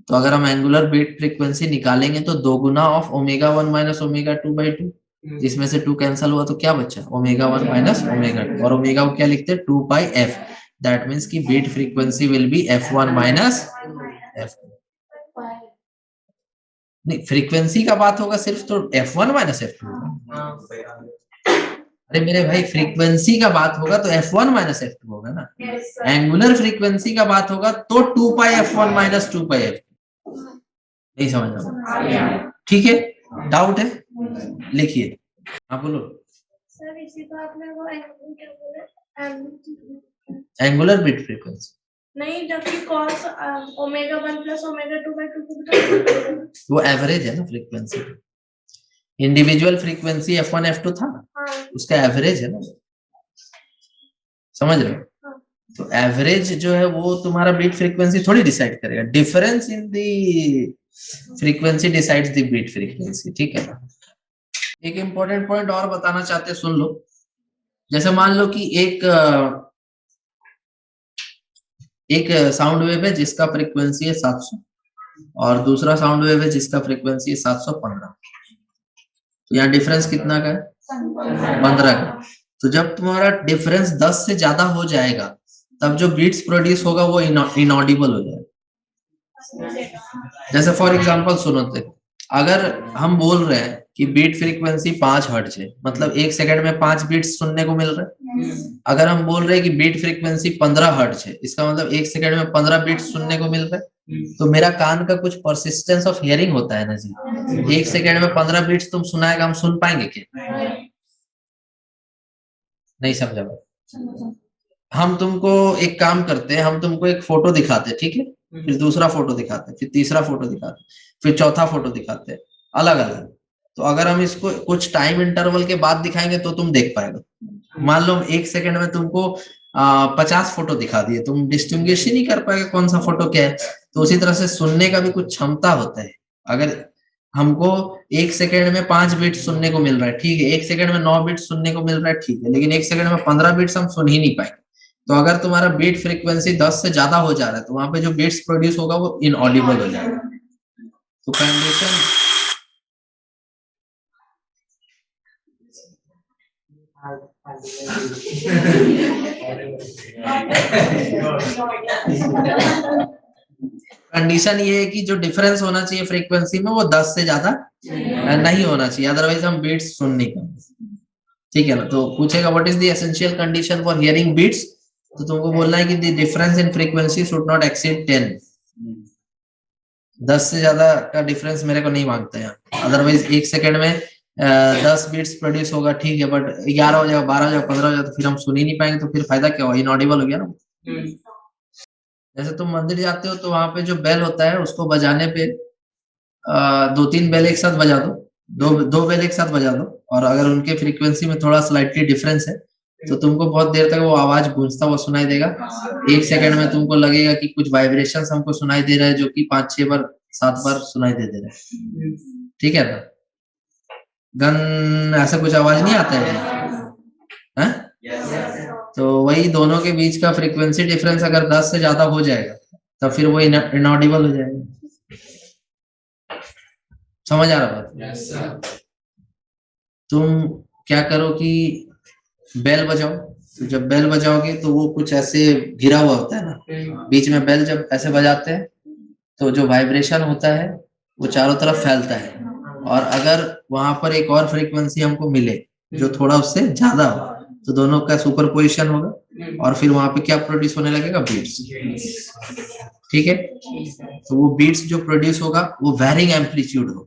तो अगर हम एंगुलर बीट फ्रीक्वेंसी निकालेंगे तो 2 गुना ऑफ ω1 माइनस ω2/2, जिसमें से 2 कैंसिल हुआ तो क्या बचा? ω1 माइनस ω2, और ओमेगा को क्या लिखते हैं? 2πf। दैट मीन्स की beat frequency will be f1 minus f2। नहीं, फ्रीक्वेंसी का बात होगा सिर्फ तो f1 माइनस f2। अरे मेरे भाई, फ्रीक्वेंसी का बात होगा तो f1 माइनस f2 होगा ना। एंगुलर फ्रीक्वेंसी का बात होगा तो 2πf1 माइनस 2πf। नहीं समझ रहा? ठीक है, डाउट है? लिखिए, हाँ बोलो। सर इसी को आपने वो एंगुलर बीट फ्रीक्वेंसी नहीं, जबकि कॉस ω1 प्लस ω2/2 वो एवरेज है ना frequency. Individual frequency f1 f2 था ना, उसका एवरेज है ना, समझ रहे हो? तो एवरेज जो है वो तुम्हारा बीट फ्रीक्वेंसी थोड़ी डिसाइड करेगा, difference in the frequency decides the beat frequency. ठीक है ना। एक इंपॉर्टेंट पॉइंट और बताना चाहते हैं, सुन लो। जैसे मान लो कि एक साउंड वेव है जिसका फ्रीक्वेंसी है 700 और दूसरा साउंड वेव है जिसका फ्रीक्वेंसी है 715। तो यहाँ डिफरेंस कितना का है? 15 का। तो जब तुम्हारा डिफरेंस 10 से ज्यादा हो जाएगा तब जो बीट्स प्रोड्यूस होगा वो इनऑडिबल हो जाएगा। जैसे फॉर एग्जांपल सुनो, अगर हम बोल रहे हैं कि बीट फ्रीक्वेंसी 5 हर्ट्ज है, मतलब 1 सेकंड में 5 बीट्स सुनने को मिल रहे हैं। अगर हम बोल रहे हैं कि बीट फ्रीक्वेंसी 15 हर्ट्ज है, इसका मतलब 1 सेकंड में 15 बीट्स सुनने को मिल रहे हैं। तो मेरा कान का कुछ परसिस्टेंस ऑफ हियरिंग होता है ना जी। 1 सेकंड में 15 बीट्स तुम सुनाएगा, हम सुन पाएंगे क्या? नहीं समझा? हम तुमको एक काम करते हैं, हम तुमको एक फोटो दिखाते हैं, ठीक है? फिर दूसरा फोटो दिखाते हैं, फिर तीसरा फोटो दिखाते हैं, फिर चौथा फोटो दिखाते हैं, अलग अलग। तो अगर हम इसको कुछ टाइम इंटरवल के बाद दिखाएंगे तो तुम देख पाएगा। मान लो 1 सेकंड में तुमको 50 फोटो दिखा दिए, तुम डिस्टिंग्विश ही नहीं कर पाएगा कौन सा फोटो क्या है। तो उसी तरह से सुनने का भी कुछ क्षमता होता है। अगर हमको 1 सेकंड में 5 बीट सुनने को मिल रहा है, ठीक है, 1 सेकंड में 9 बीट सुनने को मिल रहा है, ठीक है, लेकिन 1 सेकंड में 15 बीट्स हम सुन ही नहीं पाएंगे। तो अगर तुम्हारा बीट फ्रीक्वेंसी 10 से ज्यादा हो जा रहा है तो वहां पे जो बीट्स प्रोड्यूस होगा वो इनऑडिबल हो जाएगा। तो कंडीशन कंडीशन ये है कि जो डिफरेंस होना चाहिए फ्रीक्वेंसी में वो 10 से ज्यादा नहीं होना चाहिए, अदरवाइज हम बीट्स सुन नहीं पाएंगे। ठीक है ना। तो पूछेगा what is the essential condition for hearing beats, तो तुमको बोलना है कि the difference in frequency should not exceed 10। 10 से ज्यादा का डिफरेंस मेरे को नहीं मांगता है, अदरवाइज 1 सेकंड में 10 बीट्स प्रोड्यूस होगा, ठीक है, बट 11 हो जाएगा, 12 हो जाएगा, 15 हो जाएगा, तो फिर हम सुन ही नहीं पाएंगे, तो फिर फायदा क्या हुआ, इनऑडिबल हो गया ना। जैसे तुम मंदिर जाते हो तो वहां पे जो बेल होता है उसको बजाने पे 2-3 बेल एक साथ बजा दो बेल एक साथ बजा दो, और अगर उनके फ्रीक्वेंसी में थोड़ा स्लाइटली डिफरेंस है तो तुमको बहुत देर तक वो आवाज गूंजता हुआ सुनाई देगा। 1 सेकंड में तुमको लगेगा कि कुछ वाइब्रेशंस हमको सुनाई दे रहा है जो कि 5-6 बार 7 बार सुनाई दे रहा है। ठीक है ना। गन ऐसा कुछ आवाज नहीं आता है? तो वही दोनों के बीच का फ्रीक्वेंसी डिफरेंस अगर 10 से ज्यादा हो जाएगा तो फिर वो इनऑडिबल हो जाएगा। समझ आ रहा बात? yes, तुम क्या करो कि बेल बजाओ, तो जब बेल बजाओगे तो वो कुछ ऐसे घिरा हुआ होता है ना, बीच में बेल जब ऐसे बजाते हैं तो जो वाइब्रेशन होता है वो चारों तरफ फैलता है, और अगर वहां पर एक और फ्रीक्वेंसी हमको मिले जो थोड़ा उससे ज्यादा हो तो दोनों का सुपरपोजिशन होगा और फिर वहां पे क्या प्रोड्यूस होने लगेगा, बीट्स। ठीक है। तो वो बीट्स जो प्रोड्यूस होगा वो वैरिंग एम्पलीट्यूड होगा,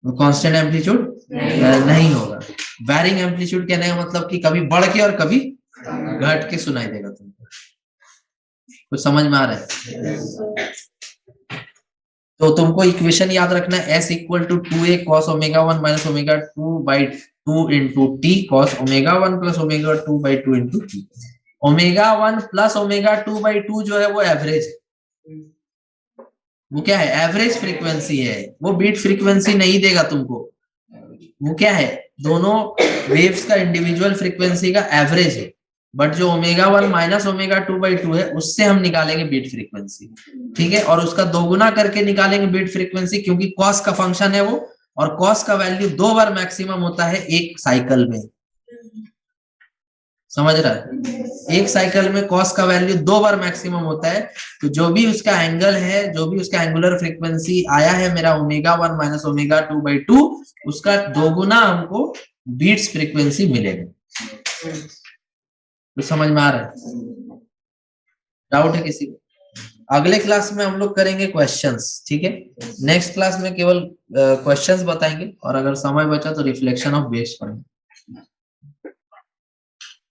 वो कांस्टेंट एम्पलीट्यूड नहीं होगा। वैरिंग एम्पलीट्यूड कहने का मतलब कि कभी बढ़ के और कभी घट के सुनाई देगा तुमको। कुछ समझ में आ रहा है? तो तुमको इक्वेशन याद रखना है, S equal to 2a cos ω1 minus ω2/2 into t cos ω1 plus ω2/2 into t। ω1 plus ω2/2 जो है वो एवरेज है, वो क्या है, एवरेज फ्रीक्वेंसी है, वो बीट फ्रीक्वेंसी नहीं देगा तुमको। वो क्या है, दोनों वेव्स का इंडिविजुअल फ्रीक्वेंसी का एवरेज है, बट जो ω1 माइनस ω2/2 है उससे हम निकालेंगे बीट फ्रीक्वेंसी। ठीक है। और उसका दोगुना करके निकालेंगे बीट फ्रीक्वेंसी, क्योंकि कॉस का फंक्शन है वो, और कॉस का वैल्यू 2 बार मैक्सिमम होता है एक साइकिल में। समझ रहा है? एक साइकिल में कॉस का वैल्यू 2 बार मैक्सिमम होता है। तो जो भी उसका एंगल है, जो भी उसका एंगुलर फ्रीक्वेंसी आया है मेरा ω1 माइनस ω2/2, उसका दोगुना हमको बीट्स फ्रीक्वेंसी मिलेगा। तो समझ में आ रहा है? डाउट है किसी को? अगले क्लास में हम लोग करेंगे क्वेश्चंस। ठीक है। नेक्स्ट क्लास में केवल क्वेश्चंस बताएंगे, और अगर समय बचा तो रिफ्लेक्शन ऑफ वेव्स पढ़ेंगे।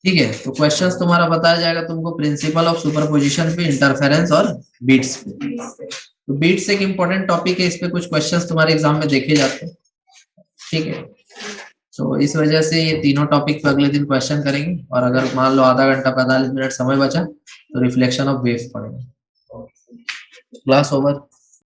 ठीक है। तो क्वेश्चंस तुम्हारा बताया जाएगा तुमको प्रिंसिपल ऑफ सुपरपोजिशन पे, इंटरफेरेंस और बीट्स पे। तो बीट्स एक इंपॉर्टेंट टॉपिक है, इस पे कुछ क्वेश्चंस तुम्हारे एग्जाम में देखे जाते हैं। ठीक है। तो इस वजह से ये तीनों टॉपिक पे अगले दिन क्वेश्चन करेंगे, और अगर मान लो आधा घंटा 45 मिनट समय बचा तो रिफ्लेक्शन ऑफ वेव्स पढ़ेंगे। Class over.